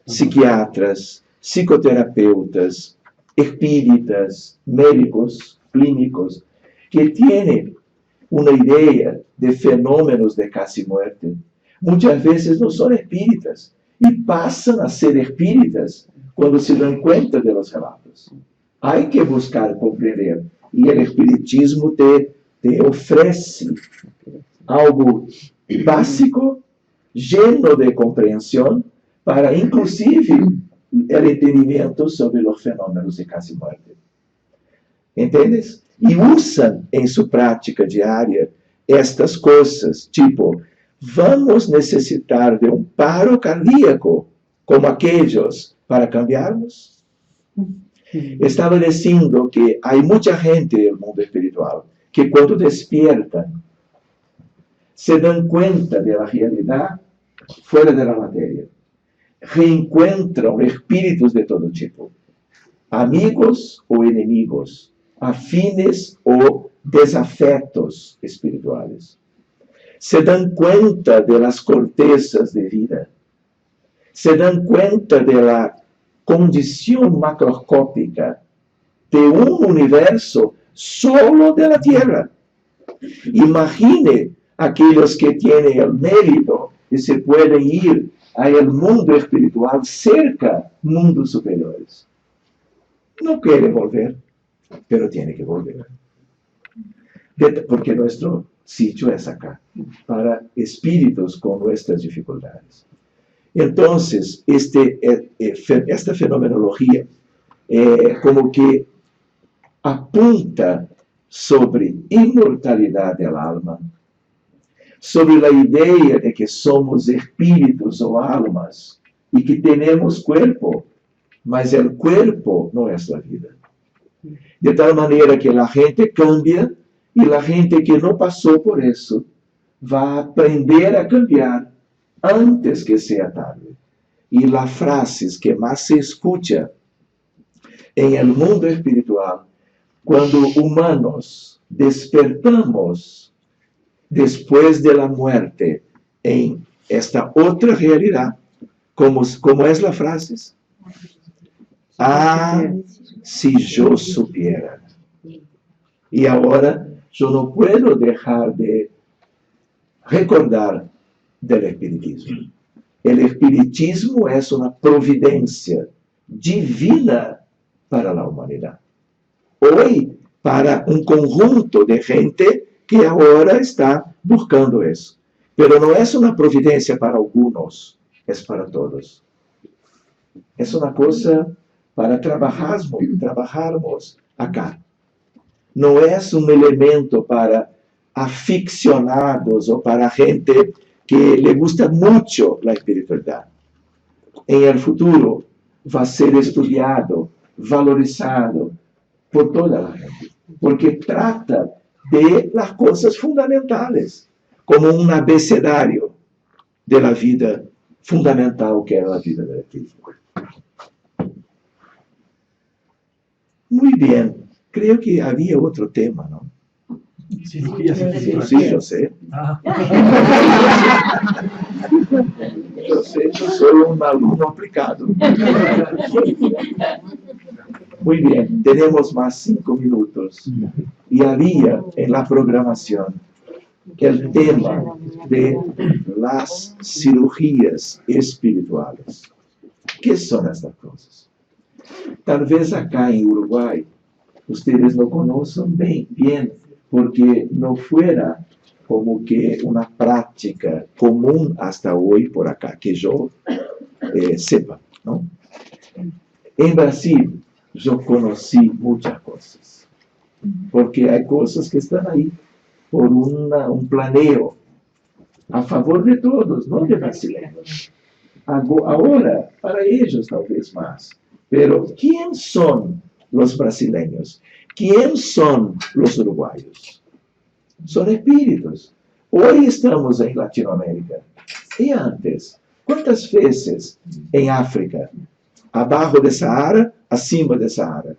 psiquiatras, psicoterapeutas, espíritas, médicos, clínicos, que tienen una idea de fenómenos de casi muerte, muchas veces no son espíritas y pasan a ser espíritas cuando se dan cuenta de los relatos. Hay que buscar comprender, y el espiritismo te ofrece algo básico, lleno de comprensión, para inclusive el entendimiento sobre los fenómenos de casi muerte. ¿Entiendes? Y usan en su práctica diaria estas cosas, tipo, vamos necesitar de un paro cardíaco como aquellos para cambiarnos. Estaba diciendo que hay mucha gente del mundo espiritual que cuando despiertan se dan cuenta de la realidad fuera de la materia. Reencuentran espíritus de todo tipo, amigos o enemigos, afines o desafectos espirituales. Se dan cuenta de las cortezas de vida. Se dan cuenta de la condición macroscópica de un universo solo de la Tierra. Imagine aquellos que tienen el mérito y se pueden ir al mundo espiritual cerca, mundos superiores. No quiere volver, pero tiene que volver. Porque nuestro sitio es acá, para espíritus con nuestras dificultades. Entonces, esta fenomenología como que apunta sobre inmortalidad del alma, sobre la idea de que somos espíritus o almas y que tenemos cuerpo, mas el cuerpo no es la vida. De tal manera que la gente cambia y la gente que no pasó por eso va a aprender a cambiar antes que sea tarde. Y las frases que más se escucha en el mundo espiritual, cuando humanos despertamos después de la muerte en esta otra realidad, ¿cómo es la frase? Ah, si yo supiera. Y ahora yo no puedo dejar de recordar del espiritismo. El espiritismo es una providencia divina para la humanidad. Hoy, para un conjunto de gente que ahora está buscando eso. Pero no es una providencia para algunos, es para todos. Es una cosa para trabajarmos acá. No es un elemento para aficionados o para gente que le gusta mucho la espiritualidad. En el futuro va a ser estudiado, valorizado por toda la gente, porque trata de las cosas fundamentales, como un abecedario de la vida fundamental que es la vida del espíritu. Muy bien, creo que había otro tema, ¿no? Sí, yo sé. Ah. Yo sé, yo soy un alumno aplicado. Muy bien, tenemos más 5 minutos. Y había en la programación el tema de las cirugías espirituales. ¿Qué son estas cosas? Tal vez acá en Uruguay ustedes lo conocen bien, porque no fuera como que una práctica común hasta hoy por acá, que yo sepa, ¿no? En Brasil yo conocí muchas cosas, porque hay cosas que están ahí por un planeo a favor de todos, no de brasileños. Ahora, para ellos tal vez más. Pero, ¿quién son los brasileños? ¿Quién son los uruguayos? Son espíritus. Hoy estamos en Latinoamérica. ¿Y antes? ¿Cuántas veces en África? Abajo de Sahara, acima de Sahara.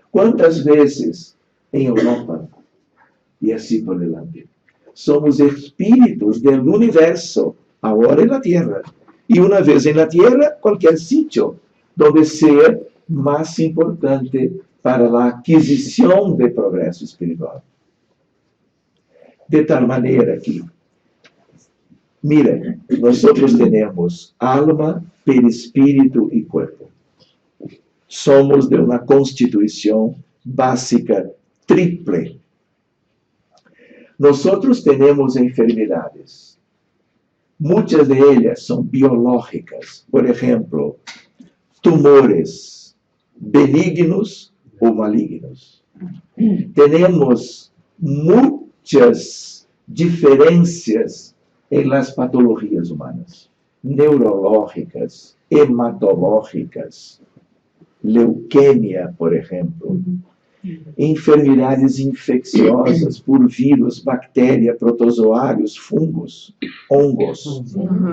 ¿Cuántas veces en Europa? Y así por delante. Somos espíritus del universo, ahora en la Tierra. Y una vez en la Tierra, cualquier sitio donde sea más importante para la adquisición de progreso espiritual. De tal manera que, miren, nosotros tenemos alma, perispíritu y cuerpo. Somos de una constitución básica triple. Nosotros tenemos enfermedades. Muchas de ellas son biológicas. Por ejemplo, tumores benignos o malignos. Tenemos muchas diferencias en las patologías humanas, neurológicas, hematológicas, leuquemia, por ejemplo, enfermedades infecciosas por vírus, bactérias, protozoários, fungos, hongos.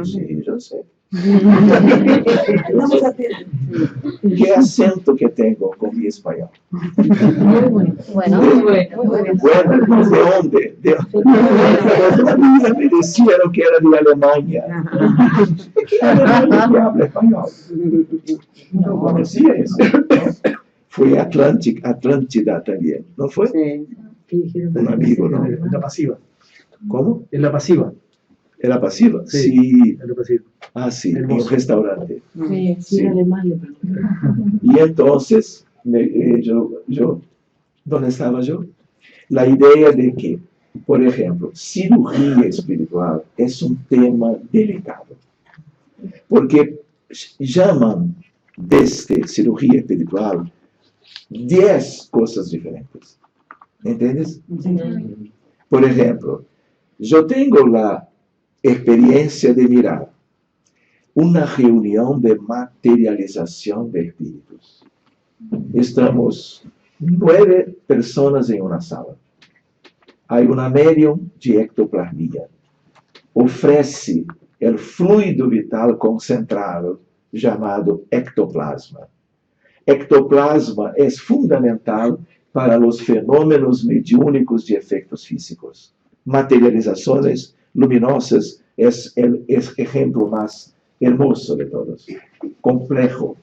Sí, yo sé. Estamos atentos. ¿Qué acento que tengo con mi español? Muy bueno. Bueno, Muy bueno. Bueno, ¿de dónde? Toda mi vida me decían que era de Alemania. ¿Qué Alemania que habla español? No conocía eso. Fue Atlántida también, ¿no fue? Sí. Un amigo, ¿no? En la pasiva. ¿Cómo? En la pasiva. ¿Era pasiva? Sí. Sí. En la pasiva. Ah, sí, en un Hermoso. restaurante. Sí, Sí. alemán le pregunto. Y entonces, ¿dónde estaba yo? La idea de que, por ejemplo, cirugía espiritual es un tema delicado. Porque llaman desde cirugía espiritual 10 cosas diferentes. ¿Entiendes? Por ejemplo, yo tengo la experiencia de mirar una reunión de materialización de espíritus. Estamos 9 personas en una sala. Hay una medium de ectoplasmia. Ofrece el fluido vital concentrado llamado ectoplasma. Ectoplasma es fundamental para los fenómenos mediúnicos de efectos físicos. Materializaciones luminosas es el ejemplo más hermoso de todos, complejo.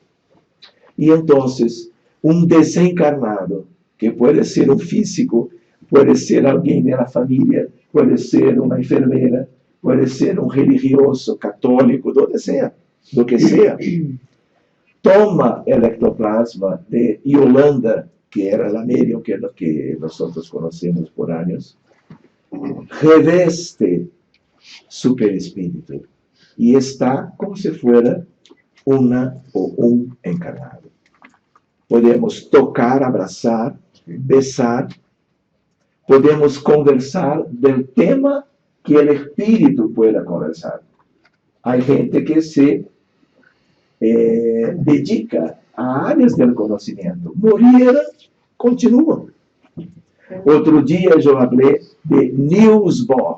Y entonces, un desencarnado, que puede ser un físico, puede ser alguien de la familia, puede ser una enfermera, puede ser un religioso, católico, donde sea, lo que sea, toma el ectoplasma de Yolanda, que era la medium que nosotros conocemos por años, reveste su perispíritu y está como si fuera una o un encarnado. Podemos tocar, abrazar, besar, podemos conversar del tema que el espíritu pueda conversar. Hay gente que se dedica a áreas del conocimiento. Murieron, continúan. Otro día yo hablé de Niels Bohr,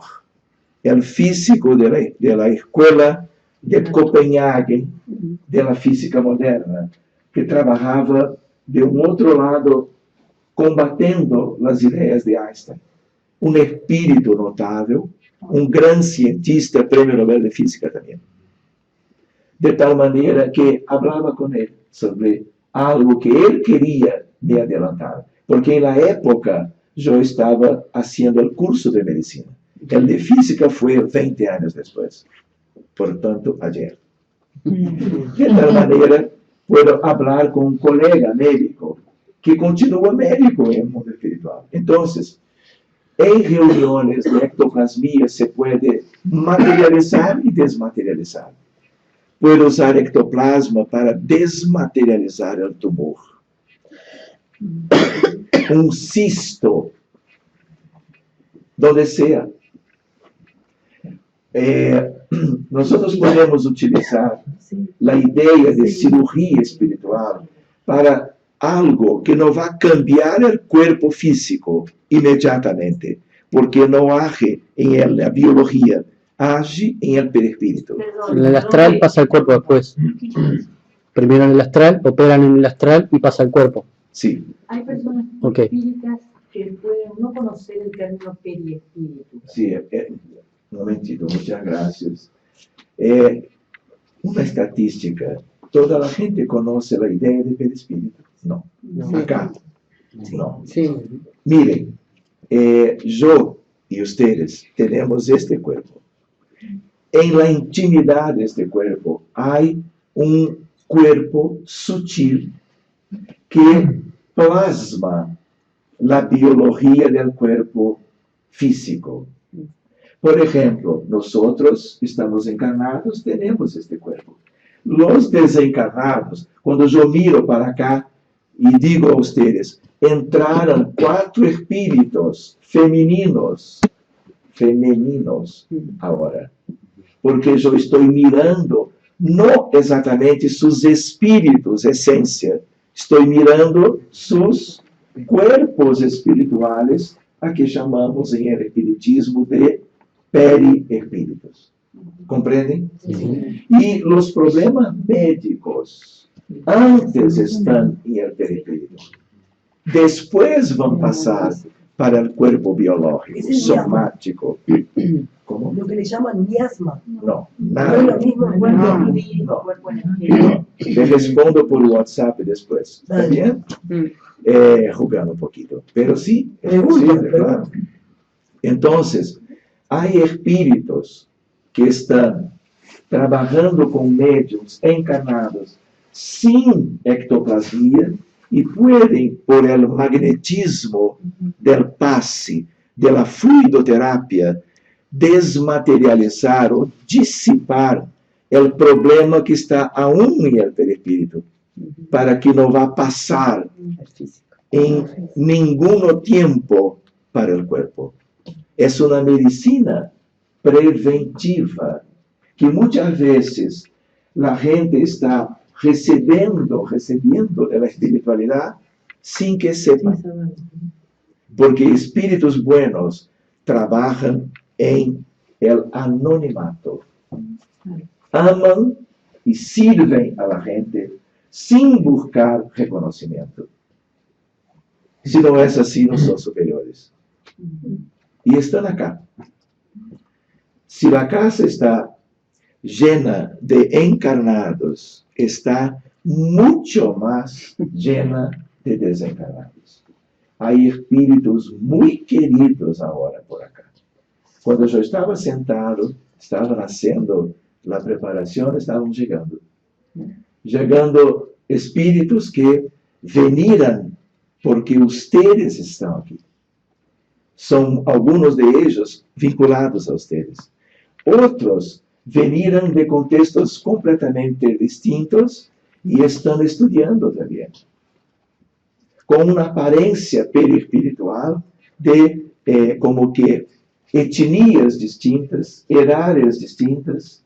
el físico de la escuela de Copenhague, de la física moderna, que trabajaba de un otro lado combatiendo las ideas de Einstein. Un espíritu notable, un gran cientista, premio Nobel de Física también. De tal manera que hablaba con él sobre algo que él quería me adelantar. Porque en la época yo estaba haciendo el curso de medicina. El de física fue 20 años después. Por tanto, ayer. De tal manera, puedo hablar con un colega médico que continúa médico en el mundo espiritual. Entonces, en reuniones de ectoplasmia se puede materializar y desmaterializar. Puedo usar ectoplasma para desmaterializar el tumor. Un cisto, donde sea. Nosotros podemos utilizar la idea de cirugía espiritual para algo que no va a cambiar el cuerpo físico inmediatamente, porque no age en la biología, age en el perispíritu. En el astral pasa al cuerpo después. Primero en el astral, operan en el astral y pasa al cuerpo. Sí. Hay personas Ok. espíritas que pueden no conocer el término periespíritu. Sí, un momentito, muchas gracias. Una estadística, ¿toda la gente conoce la idea de perispíritu? No. Acá, no. Sí. Miren, yo y ustedes tenemos este cuerpo. En la intimidad de este cuerpo hay un cuerpo sutil que plasma la biología del cuerpo físico. Por ejemplo, nosotros estamos encarnados, tenemos este cuerpo. Los desencarnados, cuando yo miro para acá y digo a ustedes, entraron 4 espíritus femeninos ahora. Porque yo estoy mirando no exactamente sus espíritus, esencia, estoy mirando sus cuerpos espirituales, a que chamamos em espiritismo de periespíritos. ¿Comprenden? Y los problemas médicos antes están en el perispírito. Después van a pasar para el cuerpo biológico, Ese es somático. ¿Cómo? Lo que le llaman miasma. No, No es nada. lo mismo el cuerpo No. espiritual. No. Cuerpo energético. Te respondo por WhatsApp después. ¿Está bien? Jugando un poquito. Pero sí, es Me gusta, posible, pero- claro. Entonces, hay espíritus que están trabajando con médiums encarnados sin ectoplasmia y pueden, por el magnetismo del pase, de la fluidoterapia, desmaterializar o disipar el problema que está aún en el perispírito, para que no va a pasar en ningún tiempo para el cuerpo. Es una medicina preventiva que muchas veces la gente está recibiendo de la espiritualidad sin que sepa. Porque espíritus buenos trabajan en el anonimato. Aman y sirven a la gente sin buscar reconocimiento. Si no es así, no son superiores. Y están acá. Si la casa está llena de encarnados, está mucho más llena de desencarnados. Hay espíritus muy queridos ahora por acá. Cuando yo estaba sentado, estaban haciendo la preparación, estaban llegando. Llegando espíritus que venían porque ustedes están aquí. Son algunos de ellos vinculados a ustedes. Otros venían de contextos completamente distintos y están estudiando también. Con una apariencia perispiritual de como que etnias distintas, edades distintas,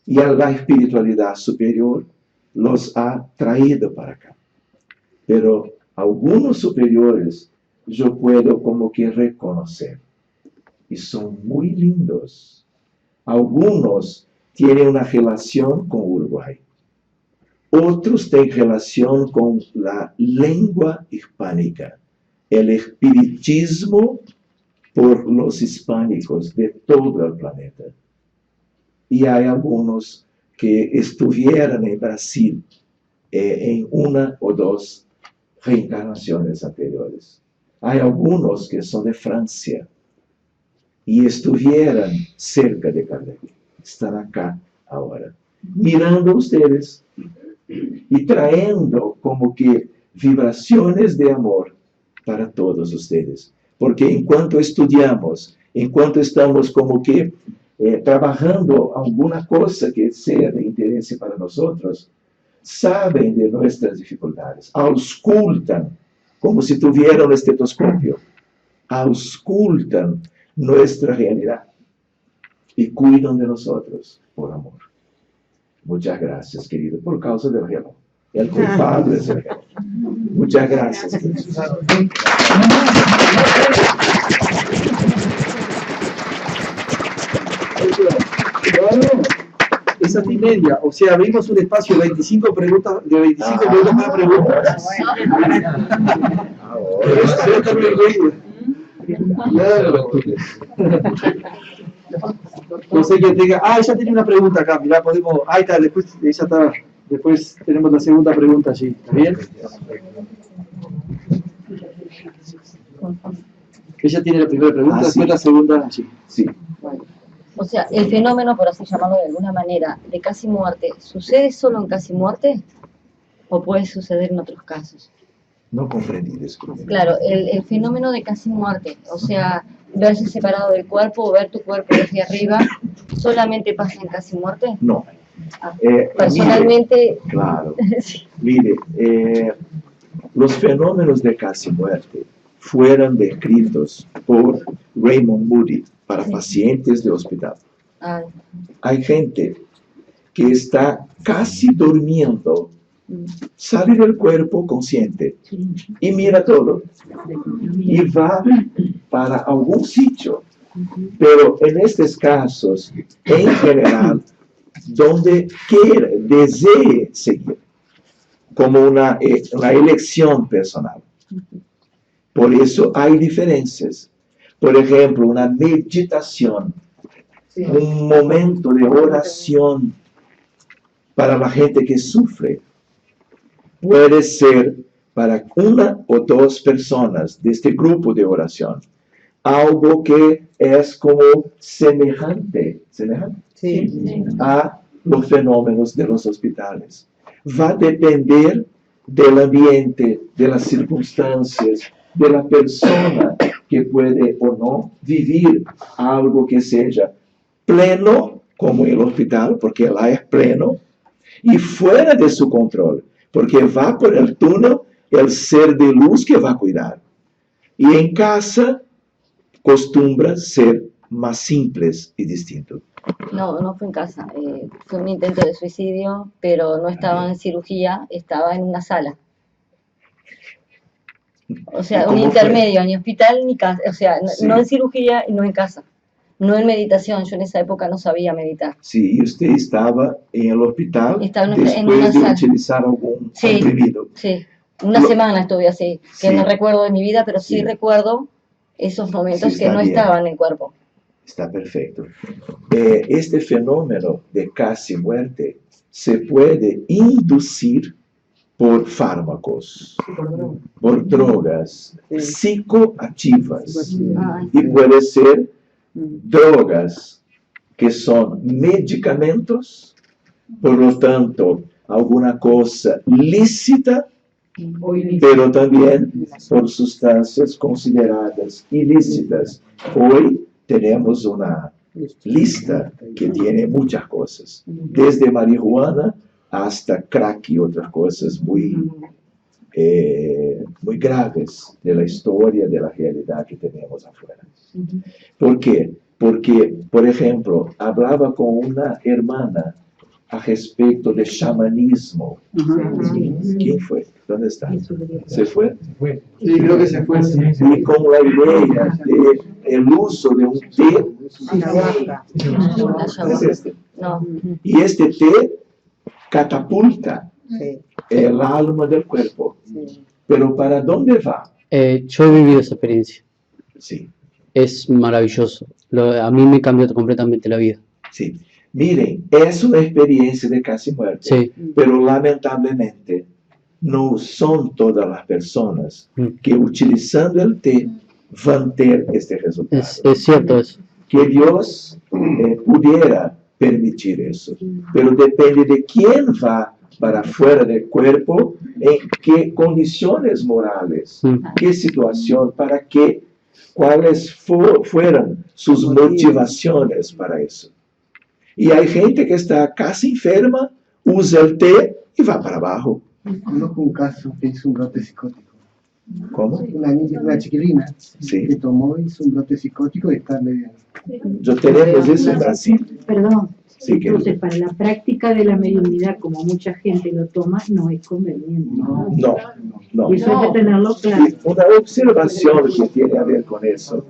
y a la espiritualidad superior los ha traído para acá. Pero algunos superiores yo puedo como que reconocer, y son muy lindos. Algunos tienen una relación con Uruguay. Otros tienen relación con la lengua hispánica, el espiritismo por los hispánicos de todo el planeta. Y hay algunos que estuvieron en Brasil en una o dos reencarnaciones anteriores. Hay algunos que son de Francia y estuvieron cerca de Kardec. Están acá ahora, mirando a ustedes y trayendo como que vibraciones de amor para todos ustedes. Porque en cuanto estudiamos, en cuanto estamos como que trabajando alguna cosa que sea de interés para nosotros, saben de nuestras dificultades, auscultan, como si tuvieran un estetoscopio, auscultan nuestra realidad y cuidan de nosotros por amor. Muchas gracias, querido, por causa del reloj. El culpable es el reloj. Muchas gracias, querido. Es 7:30, o sea, abrimos un espacio de 25 preguntas, preguntas para preguntas. Claro. No sé quién tenga. Ella tiene una pregunta acá, mirá, podemos. Ahí está, después ella está. Después tenemos la segunda pregunta allí, ¿está bien? Ella tiene la primera pregunta, después sí. la segunda allí. Sí. O sea, el fenómeno, por así llamarlo de alguna manera, de casi muerte, ¿sucede solo en casi muerte? ¿O puede suceder en otros casos? No comprendí, disculpe. Claro, el fenómeno de casi muerte, o sea, verse separado del cuerpo o ver tu cuerpo desde arriba, ¿solamente pasa en casi muerte? No. Ah, Mire, personalmente, claro. sí. Mire, los fenómenos de casi muerte fueron descritos por Raymond Moody para pacientes de hospital. Ah, Hay gente que está casi durmiendo, sale del cuerpo consciente y mira todo y va para algún sitio Pero en estos casos, en general, donde desee seguir, como una elección personal. Por eso hay diferencias. Por ejemplo, una meditación, un momento de oración para la gente que sufre, puede ser para una o dos personas de este grupo de oración, algo que es como semejante a los fenómenos de los hospitales. Va a depender del ambiente, de las circunstancias, de la persona que puede o no vivir algo que sea pleno, como el hospital, porque lá es pleno, y fuera de su control, porque va por el túnel el ser de luz que va a cuidar. Y en casa acostumbra ser más simples y distintos. No, no fue en casa. Fue un intento de suicidio, pero no estaba en cirugía, estaba en una sala. O sea, un intermedio, ni hospital ni casa. O sea, no en cirugía y no en casa. No en meditación. Yo en esa época no sabía meditar. Sí, y usted estaba en el hospital Estaba después en una de sala. utilizar algún comprimido. Sí, una semana estuve así, que Sí. no recuerdo de mi vida, pero sí Sí. recuerdo esos momentos Sí, que está no bien. estaban en el cuerpo. Está perfecto. Este fenómeno de casi muerte se puede inducir por fármacos, por drogas psicoactivas. Y puede ser drogas que son medicamentos, por lo tanto, alguna cosa lícita, pero también por sustancias consideradas ilícitas. Hoy tenemos una lista que tiene muchas cosas, desde marihuana hasta crack y otras cosas muy graves de la historia, de la realidad que tenemos afuera. ¿Por qué? Porque, por ejemplo, hablaba con una hermana a respecto de chamanismo. ¿Quién fue? ¿Dónde está? ¿Se fue? Sí, creo que se fue. Y con la idea del uso de un té. ¿Es este? No. Y este té catapulta el alma del cuerpo. Pero ¿para dónde va? Yo he vivido esa experiencia. Sí, Es maravilloso. A mí me cambió completamente la vida. sí. Miren, es una experiencia de casi muerte, Sí. pero lamentablemente no son todas las personas que utilizando el té van a tener este resultado. Es cierto eso. Que Dios pudiera permitir eso, pero depende de quién va para fuera del cuerpo, en qué condiciones morales, qué situación, para qué, cuáles fueran sus motivaciones para eso. Y hay gente que está casi enferma, usa el té y va para abajo. Conozco un caso que hizo un brote psicótico. ¿Cómo? Una chiquilina Sí. que tomó, hizo un brote psicótico y está medio... Yo tenemos eso en Brasil. Perdón. Sí, Entonces, para la práctica de la mediunidad, como mucha gente lo toma, no es conveniente. No. Y eso hay que tenerlo claro. Una observación que tiene a ver con eso.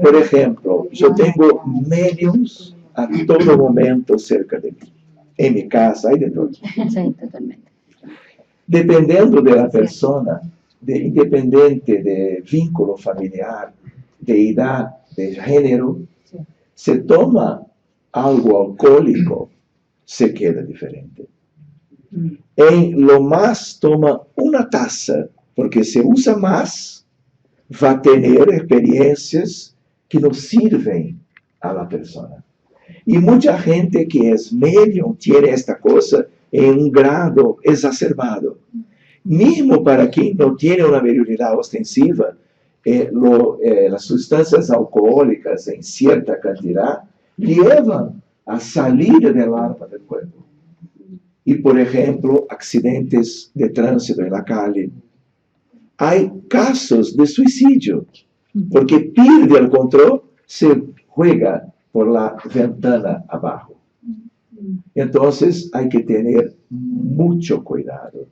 Por ejemplo, yo tengo mediums a todo momento cerca de mí. En mi casa, hay de todo. Sí, totalmente. Dependiendo de la persona, independiente de vínculo familiar, de edad, de género, se toma algo alcohólico, se queda diferente. En lo más toma una taza, porque se usa más, va a tener experiencias que no sirven a la persona. Y mucha gente que es medium tiene esta cosa en un grado exacerbado. Mismo para quien no tiene una mediunidad ostensiva, las sustancias alcohólicas en cierta cantidad llevan a salir del alma del cuerpo. Y, por ejemplo, accidentes de tránsito en la calle. Hay casos de suicidio, porque pierde el control, se juega por la ventana abajo. Entonces hay que tener mucho cuidado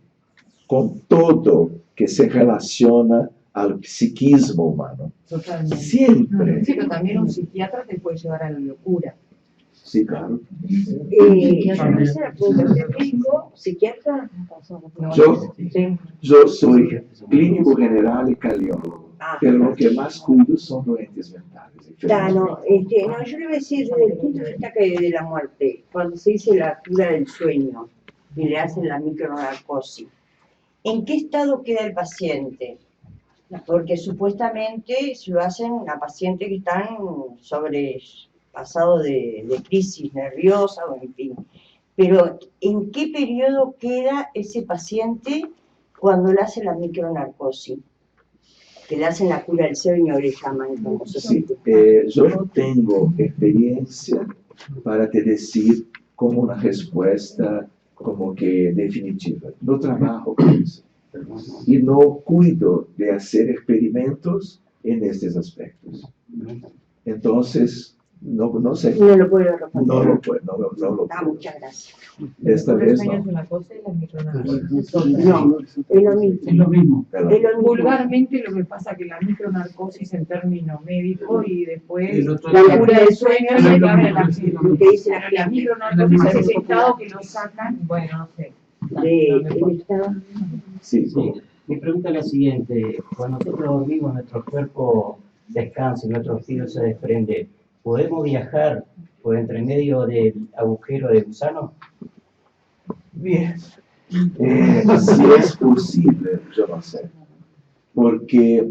con todo que se relaciona al psiquismo humano. Totalmente. Siempre. Sí, pero también un psiquiatra te puede llevar a la locura. Sí, claro. ¿Usted médico, psiquiatra? Yo soy clínico general y cardiólogo, pero lo que más cuido son doentes mentales. No, yo le voy a decir, desde el punto de vista de la muerte, cuando se dice la cura del sueño y le hacen la micronarcosis, ¿en qué estado queda el paciente? Porque supuestamente se lo hacen a pacientes que están sobrepasado de crisis nerviosa o en fin. Pero ¿en qué periodo queda ese paciente cuando le hacen la micronarcosis? Que le hacen la cura del sueño, le llaman. Como Sí, yo no tengo experiencia para te decir como una respuesta como que definitiva. No trabajo con eso. Y no cuido de hacer experimentos en estos aspectos. Entonces, no sé. No lo puedo responder. No lo puedo. No lo puedo. Muchas gracias. Esta vez Es no. una cosa y la micronarcosis. No, es lo mismo. Es lo mismo. Pero- Es lo mismo. Vulgarmente lo que pasa es que la micronarcosis en términos médicos y después El otro la día- cura del sueño y Es lo la mismo. Lo que dice Pero la la micronarcosis es ese estado que lo sacan, bueno, no sé. el estado. Sí, Sí, mi pregunta es la siguiente. Cuando nosotros dormimos, nuestro cuerpo descansa y nuestro filo se desprende. ¿Podemos viajar por entre medio del agujero de gusano? bien. Si es posible, yo no sé. Porque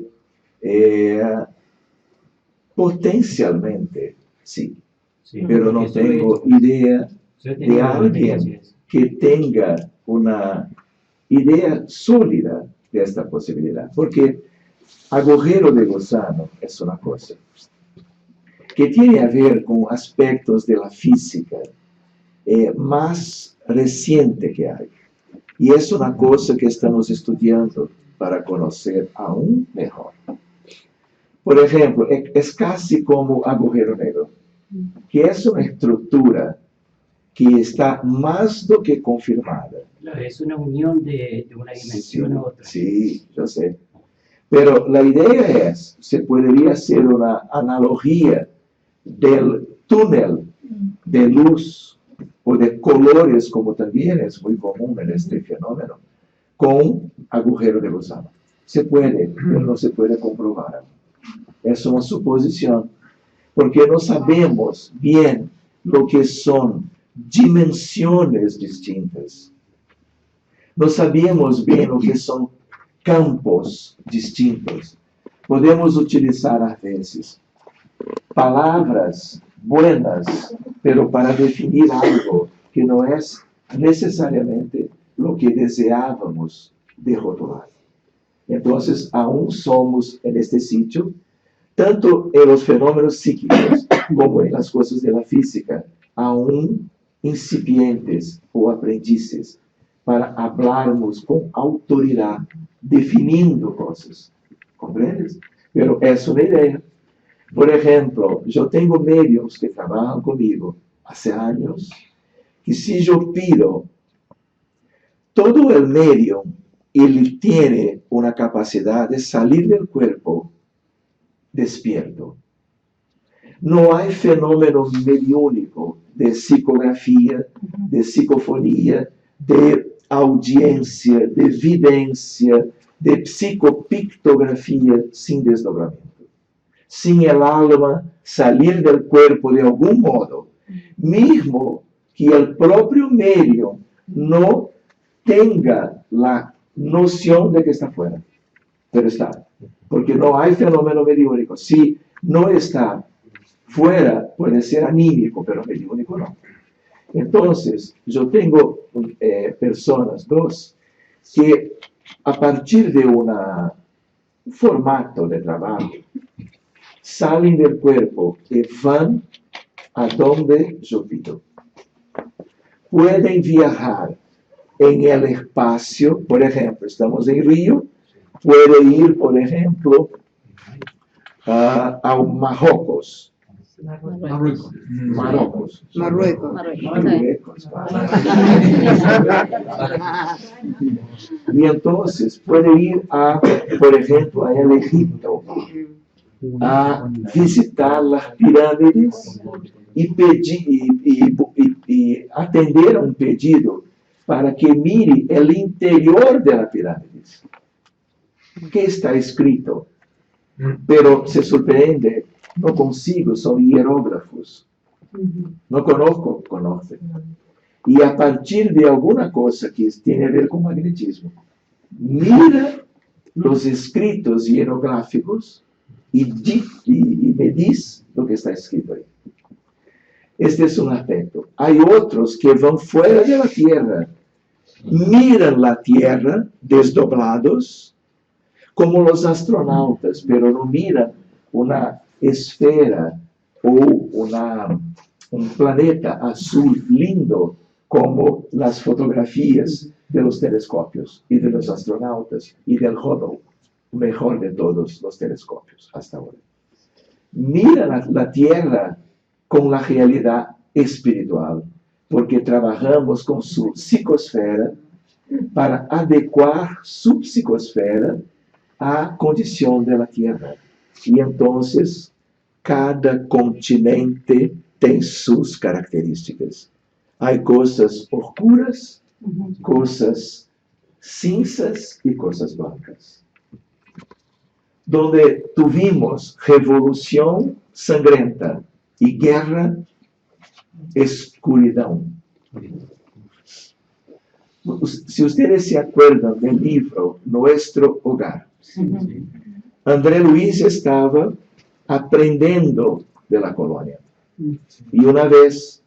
potencialmente sí, Sí, pero no eso tengo es- idea yo he de tenido alguien experiencias. que tenga una idea sólida de esta posibilidad. Porque agujero de gusano es una cosa que tiene a ver con aspectos de la física más reciente que hay. Y es una cosa que estamos estudiando para conocer aún mejor. Por ejemplo, es casi como agujero negro, que es una estructura que está más do que confirmada. Claro, es una unión de una dimensión a otra. Sí, yo sé. Pero la idea es, se podría hacer una analogía del túnel de luz o de colores, como también es muy común en este fenómeno, con agujero de gusano. Se puede, pero no se puede comprobar. Es una suposición, porque no sabemos bien lo que son dimensiones distintas. No sabemos bien lo que son campos distintos. Podemos utilizar a veces palabras buenas, pero para definir algo que no es necesariamente lo que deseábamos de rotular. Entonces, aún somos en este sitio, tanto en los fenómenos psíquicos como en las cosas de la física, aún incipientes o aprendizes, para hablarmos con autoridad, definiendo cosas. ¿Comprendes? Pero es una idea. Por ejemplo, yo tengo medios que trabajan conmigo hace años, que si yo pido todo el medio, él tiene una capacidad de salir del cuerpo despierto. No hay fenómeno mediúnico de psicografía, de psicofonía, de audiencia, de evidencia, de psicopictografía sin desdobramiento. Sin el alma salir del cuerpo de algún modo, mismo que el propio medio no tenga la noción de que está fuera, pero está, porque no hay fenómeno mediúnico. Si no está fuera, puede ser anímico, pero mediúnico no. Entonces, yo tengo personas, dos, que a partir de un formato de trabajo, salen del cuerpo y van a donde yo pido. Pueden viajar en el espacio, por ejemplo, estamos en Río, puede ir, por ejemplo, a Marruecos, Marruecos. Marruecos. Marruecos. Y entonces puede ir a, por ejemplo, al Egipto, a visitar las pirámides y pedir y atender a un pedido para que mire el interior de las pirámides. ¿Qué está escrito? Pero se sorprende, no consigo, son hierógrafos. No conocen. Y a partir de alguna cosa que tiene que ver con magnetismo, mira los escritos hierográficos y me dice lo que está escrito ahí. Este es un aspecto. Hay otros que van fuera de la Tierra, miran la Tierra desdoblados, como los astronautas, pero no miran una esfera o un planeta azul lindo como las fotografías de los telescopios y de los astronautas y del Hubble, mejor de todos los telescopios hasta ahora. Mira la Tierra con la realidad espiritual, porque trabajamos con su psicosfera para adecuar su psicosfera a condición de la Tierra. Y entonces, cada continente tem sus características. Hay cosas oscuras, cosas cinzas y cosas blancas. Donde tuvimos revolución sangrenta y guerra, escuridão. Si ustedes se acuerdan del libro Nuestro Hogar, André Luiz estaba aprendiendo de la colonia. Y una vez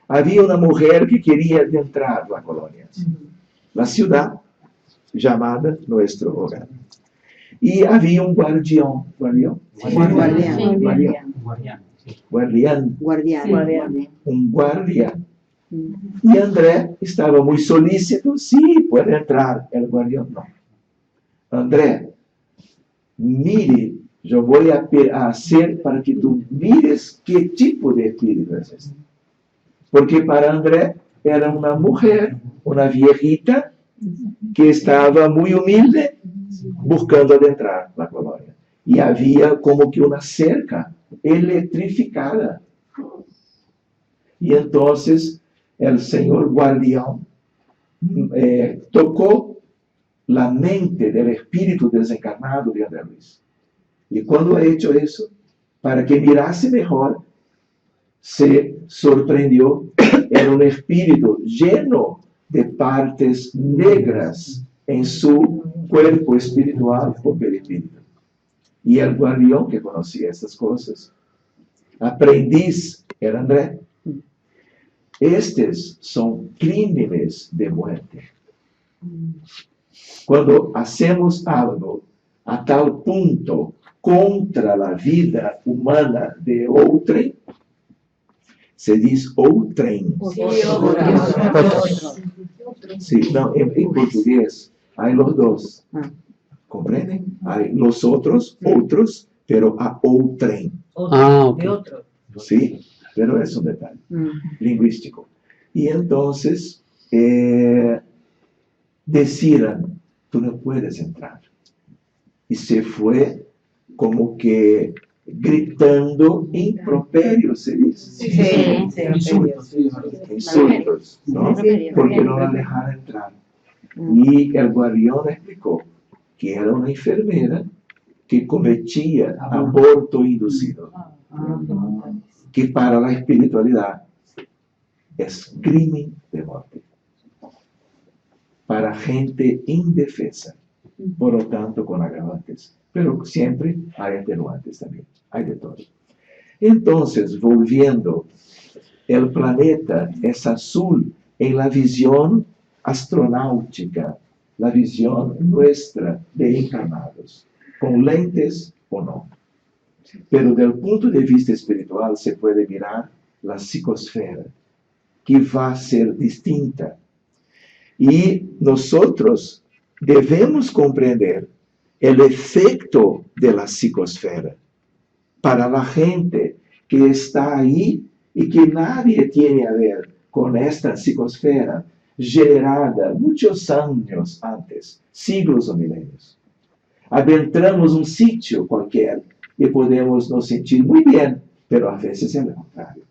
había una mujer que quería adentrar la colonia, la ciudad llamada Nuestro Hogar. Y había un guardián. Un guardián. Y André estaba muy solícito. Sí, puede entrar. El guardián no. André, mire, yo voy a hacer para que tú mires qué tipo de espíritu es este. Porque para André era una mujer, una viejita, que estaba muy humilde, buscando adentrar la colonia. Y había como que una cerca electrificada. Y entonces el señor guardián tocó la mente del espíritu desencarnado de André Luiz. Y cuando ha hecho eso, para que mirase mejor, se sorprendió. Era un espíritu lleno de partes negras en su cuerpo espiritual o perispíritu. Y el guardián que conocía estas cosas, aprendiz, era André. Estos son crímenes de muerte. Cuando hacemos algo a tal punto contra la vida humana de outrem, se dice outrem. Sí, no, en portugués hay los dos. ¿Comprenden? Hay los otros, pero a outrem. Ok. Sí, pero es un detalle lingüístico. Y entonces decían, tú no puedes entrar. Y se fue como que gritando improperios, se dice. Insultos, ¿no? Porque no la dejaron entrar. Y el guardián explicó que era una enfermera que cometía aborto inducido. Que para la espiritualidad es crimen de muerte. Para gente indefensa, por lo tanto con agravantes. Pero siempre hay atenuantes también, hay de todo. Entonces, volviendo, el planeta es azul en la visión astronáutica, la visión nuestra de encarnados, con lentes o no. Pero del punto de vista espiritual se puede mirar la psicosfera, que va a ser distinta. Y nosotros debemos comprender el efecto de la psicosfera para la gente que está ahí y que nadie tiene a ver con esta psicosfera generada muchos años antes, siglos o milenios. Adentramos un sitio cualquier y podemos nos sentir muy bien, pero a veces es lo contrario.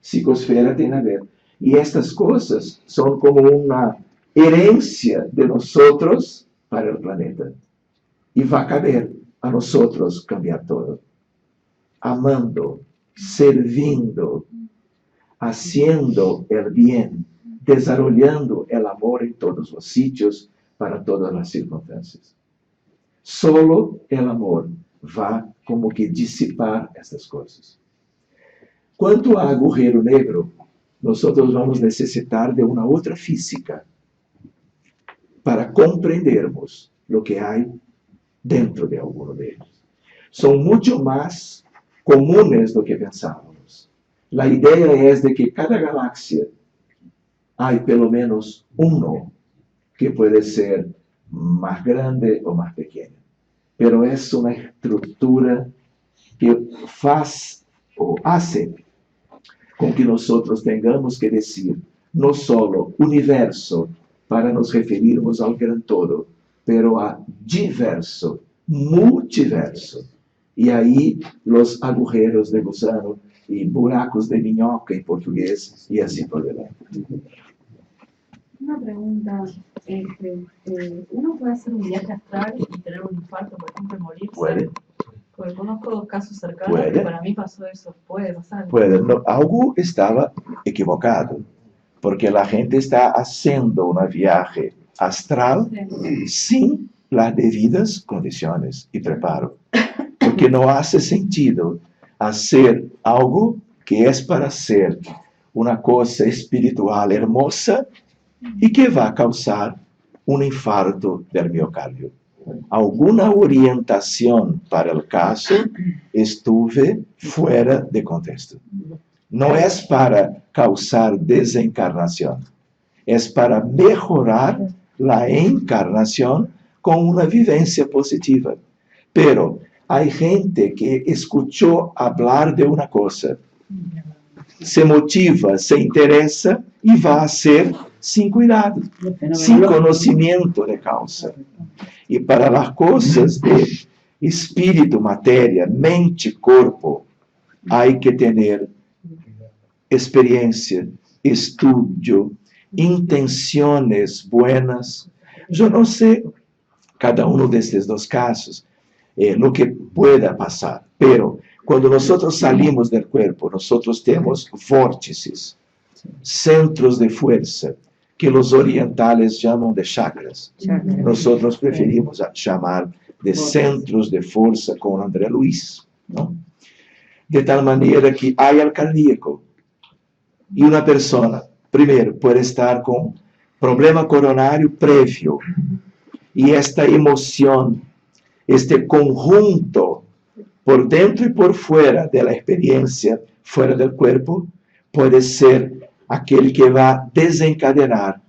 Psicosfera tiene a ver. Y estas cosas son como una herencia de nosotros para el planeta. Y va a caber a nosotros cambiar todo. Amando, servindo, haciendo el bien, desarrollando el amor en todos los sitios, para todas las circunstancias. Solo el amor va como que disipar estas cosas. Quanto a agujero negro, nosotros vamos necesitar de una otra física para comprendermos lo que hay dentro de alguno de ellos. Son mucho más comunes do que pensábamos. La idea es de que cada galaxia hay pelo menos uno que puede ser más grande o más pequeño. Pero es una estructura que hace con que nosotros tengamos que decir no solo universo para nos referirmos al gran todo, pero a diverso, multiverso. Y ahí los agujeros de gusano y buracos de minhoca en portugués y así por delante. Una pregunta, ¿uno puede hacer un viaje astral y tener un infarto, por ejemplo, y morirse? Puede. Porque conozco 2 casos cercanos Puede. que para mí pasó eso, puede pasar. Puede. No, algo estaba equivocado, porque la gente está haciendo un viaje astral sin las debidas condiciones y preparo. Porque no hace sentido hacer algo que es para ser una cosa espiritual hermosa y que va a causar un infarto del miocardio. Alguna orientación para el caso estuve fuera de contexto. No es para causar desencarnación, es para mejorar la encarnación con una vivencia positiva. Pero hay gente que escuchó hablar de una cosa, se motiva, se interesa y va a hacer sin cuidado, sin conocimiento de causa. Y para las cosas de espíritu, materia, mente, cuerpo, hay que tener experiencia, estudio, intenciones buenas. Yo no sé cada uno de estos 2 casos, lo que pueda pasar, pero cuando nosotros salimos del cuerpo, nosotros tenemos vórtices, centros de fuerza, que los orientales llaman de chakras. Nosotros preferimos llamar de centros de fuerza con André Luis, ¿no? De tal manera que hay el cardíaco. Y una persona, primero, puede estar con problema coronario previo. Y esta emoción, este conjunto, por dentro y por fuera de la experiencia, fuera del cuerpo, puede ser aquel que va a desencadenar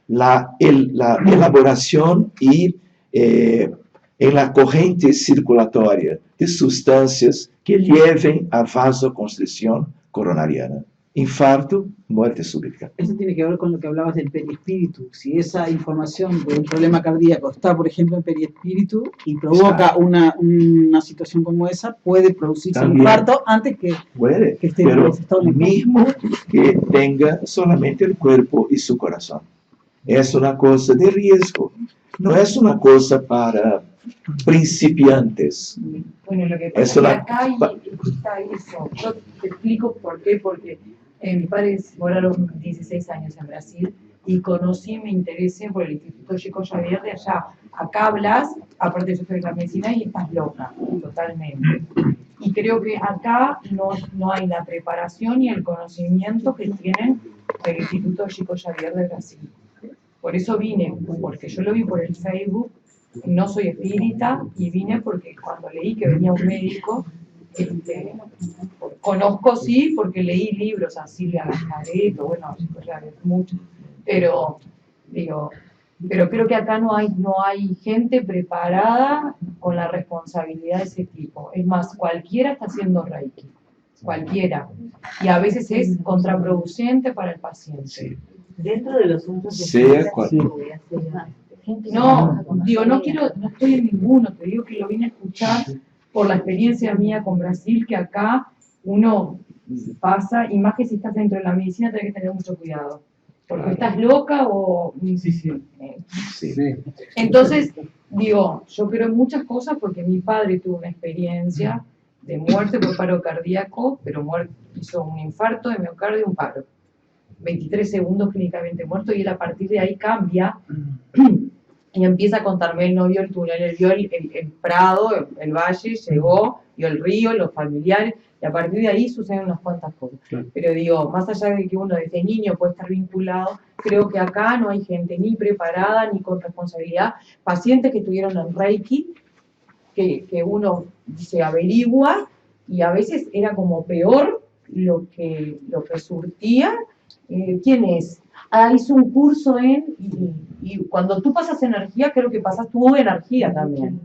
la elaboración y en la corriente circulatoria de sustancias que lleven a vasoconstricción coronariana. Infarto, muerte súbita. Eso tiene que ver con lo que hablabas del perispíritu. Si esa información de un problema cardíaco está, por ejemplo, en perispíritu y provoca una situación como esa, puede producirse un infarto antes que esté manifestado en el mismo que tenga solamente el cuerpo y su corazón. Es una cosa de riesgo. No es una cosa para principiantes. Bueno, lo que pasa es que acá está eso. Yo te explico por qué, porque mis padres moraron 16 años en Brasil y conocí y me interesé por el Instituto Chico Xavier de allá. Acá hablas, aparte yo soy de la medicina y estás loca, totalmente. Y creo que acá no hay la preparación y el conocimiento que tienen el Instituto Chico Xavier de Brasil. Por eso vine, porque yo lo vi por el Facebook, no soy espírita, y vine porque cuando leí que venía un médico, conozco sí, porque leí libros a Silvia Gasparetto, bueno, ya mucho, pero creo que acá no hay gente preparada con la responsabilidad de ese tipo. Es más, cualquiera está haciendo Reiki. cualquiera. Y a veces es contraproducente para el paciente. Dentro de los centros de Sea No, digo, no estoy en ninguno, te digo que lo vine a escuchar por la experiencia mía con Brasil, que acá uno pasa, y más que si estás dentro de la medicina, tenés que tener mucho cuidado. Porque estás loca o... Entonces, digo, yo creo en muchas cosas porque mi padre tuvo una experiencia de muerte por paro cardíaco, pero hizo un infarto de miocardio y un paro. 23 segundos clínicamente muerto, y él a partir de ahí cambia y empieza a contarme. Él no vio el túnel, él vio el prado, el valle, llegó, vio el río, los familiares, y a partir de ahí suceden unas cuantas cosas. Pero digo, más allá de que uno desde niño puede estar vinculado, creo que acá no hay gente ni preparada ni con responsabilidad. Pacientes que estuvieron en Reiki, que uno se averigua, y a veces era como peor lo que surtía. ¿Quién es? Hizo un curso y cuando tú pasas energía, creo que pasas tu energía también.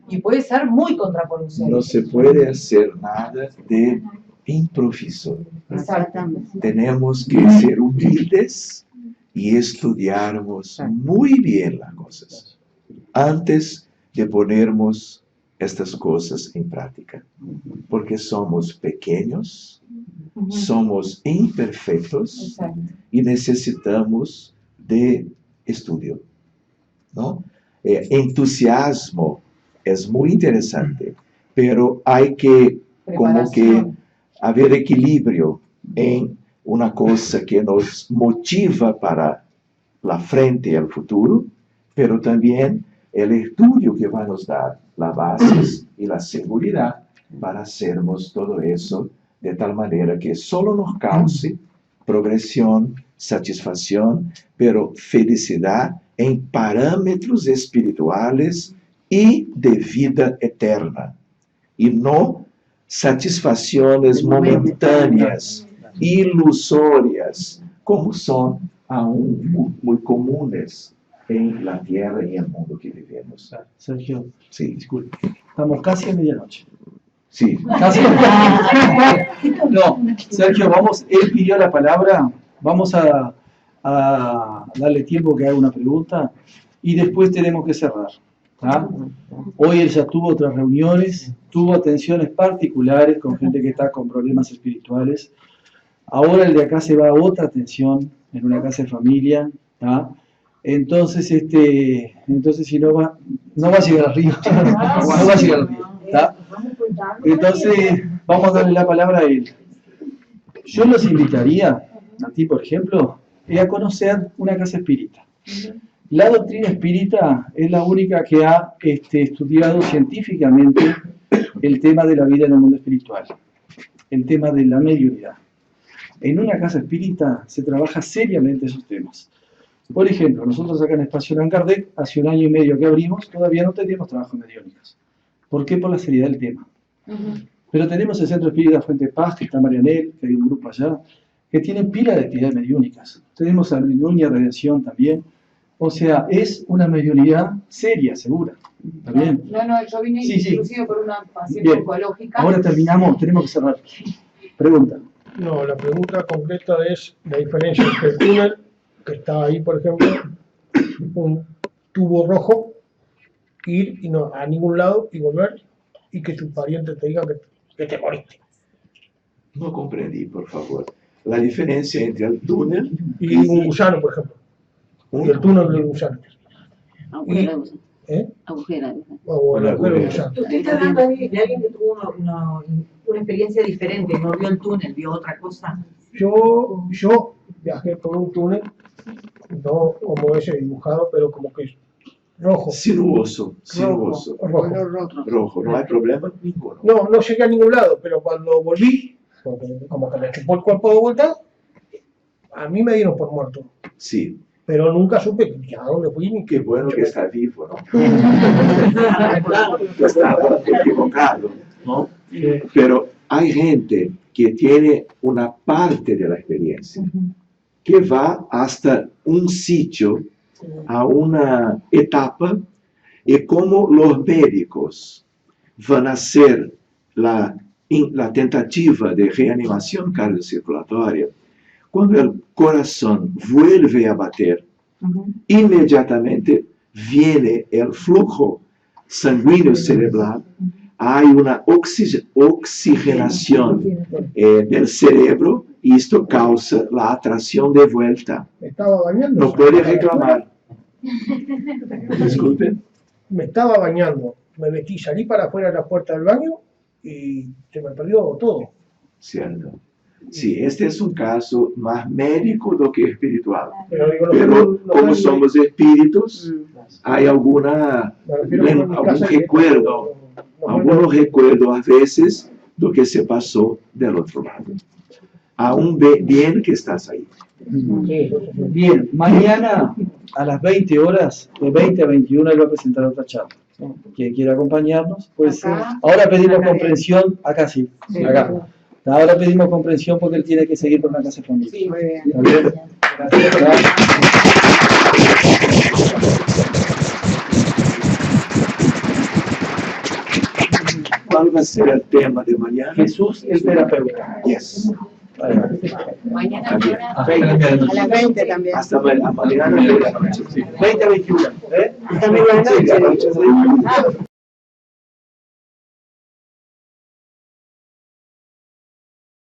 Y puede ser muy contraproducente. No se puede hacer nada de improviso. Exactamente. Tenemos que ser humildes y estudiarmos muy bien las cosas antes de ponernos estas cosas en práctica. Porque somos pequeños, somos imperfectos y necesitamos de estudio, ¿no? Entusiasmo es muy interesante, pero hay que como que haber equilibrio en una cosa que nos motiva para la frente y el futuro, pero también el estudio que va a nos dar las bases y la seguridad para hacernos todo eso de tal manera que solo nos cause progresión, satisfacción, pero felicidad en parámetros espirituales y de vida eterna, y no satisfacciones momentáneas, ilusorias, como son aún muy comunes en la tierra y en el mundo que vivimos. Sergio, sí. Disculpe, estamos casi a medianoche. Sí. Casi. No, Sergio, él pidió la palabra, vamos a darle tiempo que haga una pregunta y después tenemos que cerrar. ¿Ah? Hoy él ya tuvo otras reuniones, tuvo atenciones particulares con gente que está con problemas espirituales. Ahora el de acá se va a otra atención en una casa de familia. ¿Ah? Entonces, si no va a llegar arriba. No va a llegar arriba. ¿Ah? Entonces, vamos a darle la palabra a él. Yo los invitaría, a ti por ejemplo, a conocer una casa espírita. La doctrina espírita es la única que ha estudiado científicamente el tema de la vida en el mundo espiritual, el tema de la mediunidad. En una casa espírita se trabaja seriamente esos temas. Por ejemplo, nosotros acá en Espacio Allan Kardec, hace 1 año y medio que abrimos, todavía no teníamos trabajo mediúnicos. ¿Por qué? Por la seriedad del tema. Pero tenemos el Centro Espírita Fuente Paz, que está Marianel, que hay un grupo allá, que tienen pila de actividades mediúnicas. Tenemos a Luña Redención también. O sea, es una mediunidad seria, segura. ¿Está bien? No, yo vine inclusive por una paciente oncológica. Ahora terminamos, tenemos que cerrar. Pregunta. No, la pregunta concreta es la diferencia entre el túnel, que está ahí, por ejemplo, un tubo rojo, ir y no a ningún lado y volver, y que tus parientes te digan que te moriste. No comprendí, por favor. La diferencia entre el túnel y un gusano, por ejemplo. Y el túnel del gusano. Agujera. Usted está hablando de alguien que tuvo una experiencia diferente, no vio el túnel, vio otra cosa. Yo viajé por un túnel, no como ese dibujado, pero como que rojo. Sinuoso. Rojo, no hay problema ninguno. No llegué a ningún lado, pero cuando volví, como que me chupó el cuerpo de vuelta, a mí me dieron por muerto. Sí. Pero nunca supe a dónde fui ni qué bueno que está vivo, ¿no? Estaba equivocado, ¿no? Pero hay gente que tiene una parte de la experiencia, que va hasta un sitio, a una etapa, y como los médicos van a hacer la la tentativa de reanimación cardiocirculatoria, cuando el corazón vuelve a bater, inmediatamente viene el flujo sanguíneo cerebral, hay una oxigenación del cerebro y esto causa la atracción de vuelta. Me estaba bañando. No puede reclamar. Disculpen. Me estaba bañando, me metí, salí para afuera de la puerta del baño y se me perdió todo. Cierto. Sí, este es un caso más médico do que espiritual. Pero, digo, Pero como somos espíritus, hay algún recuerdo, algunos recuerdos a veces do que se pasó del otro lado. Aún bien que estás ahí. Bien, mañana a las 20 horas, de 20 a 21, él va a presentar otra charla. Quien quiera acompañarnos, pues ahora pedimos comprensión, acá sí, acá. Ahora pedimos comprensión porque él tiene que seguir por una casa familiar. Sí, muy bien. ¿Está bien? Gracias. ¿Cuál va a ser el tema de mañana? Jesús el terapeuta. Yes. Mañana Está bien. a las 20 también. Hasta mañana. 20 a 21. También buenas noches.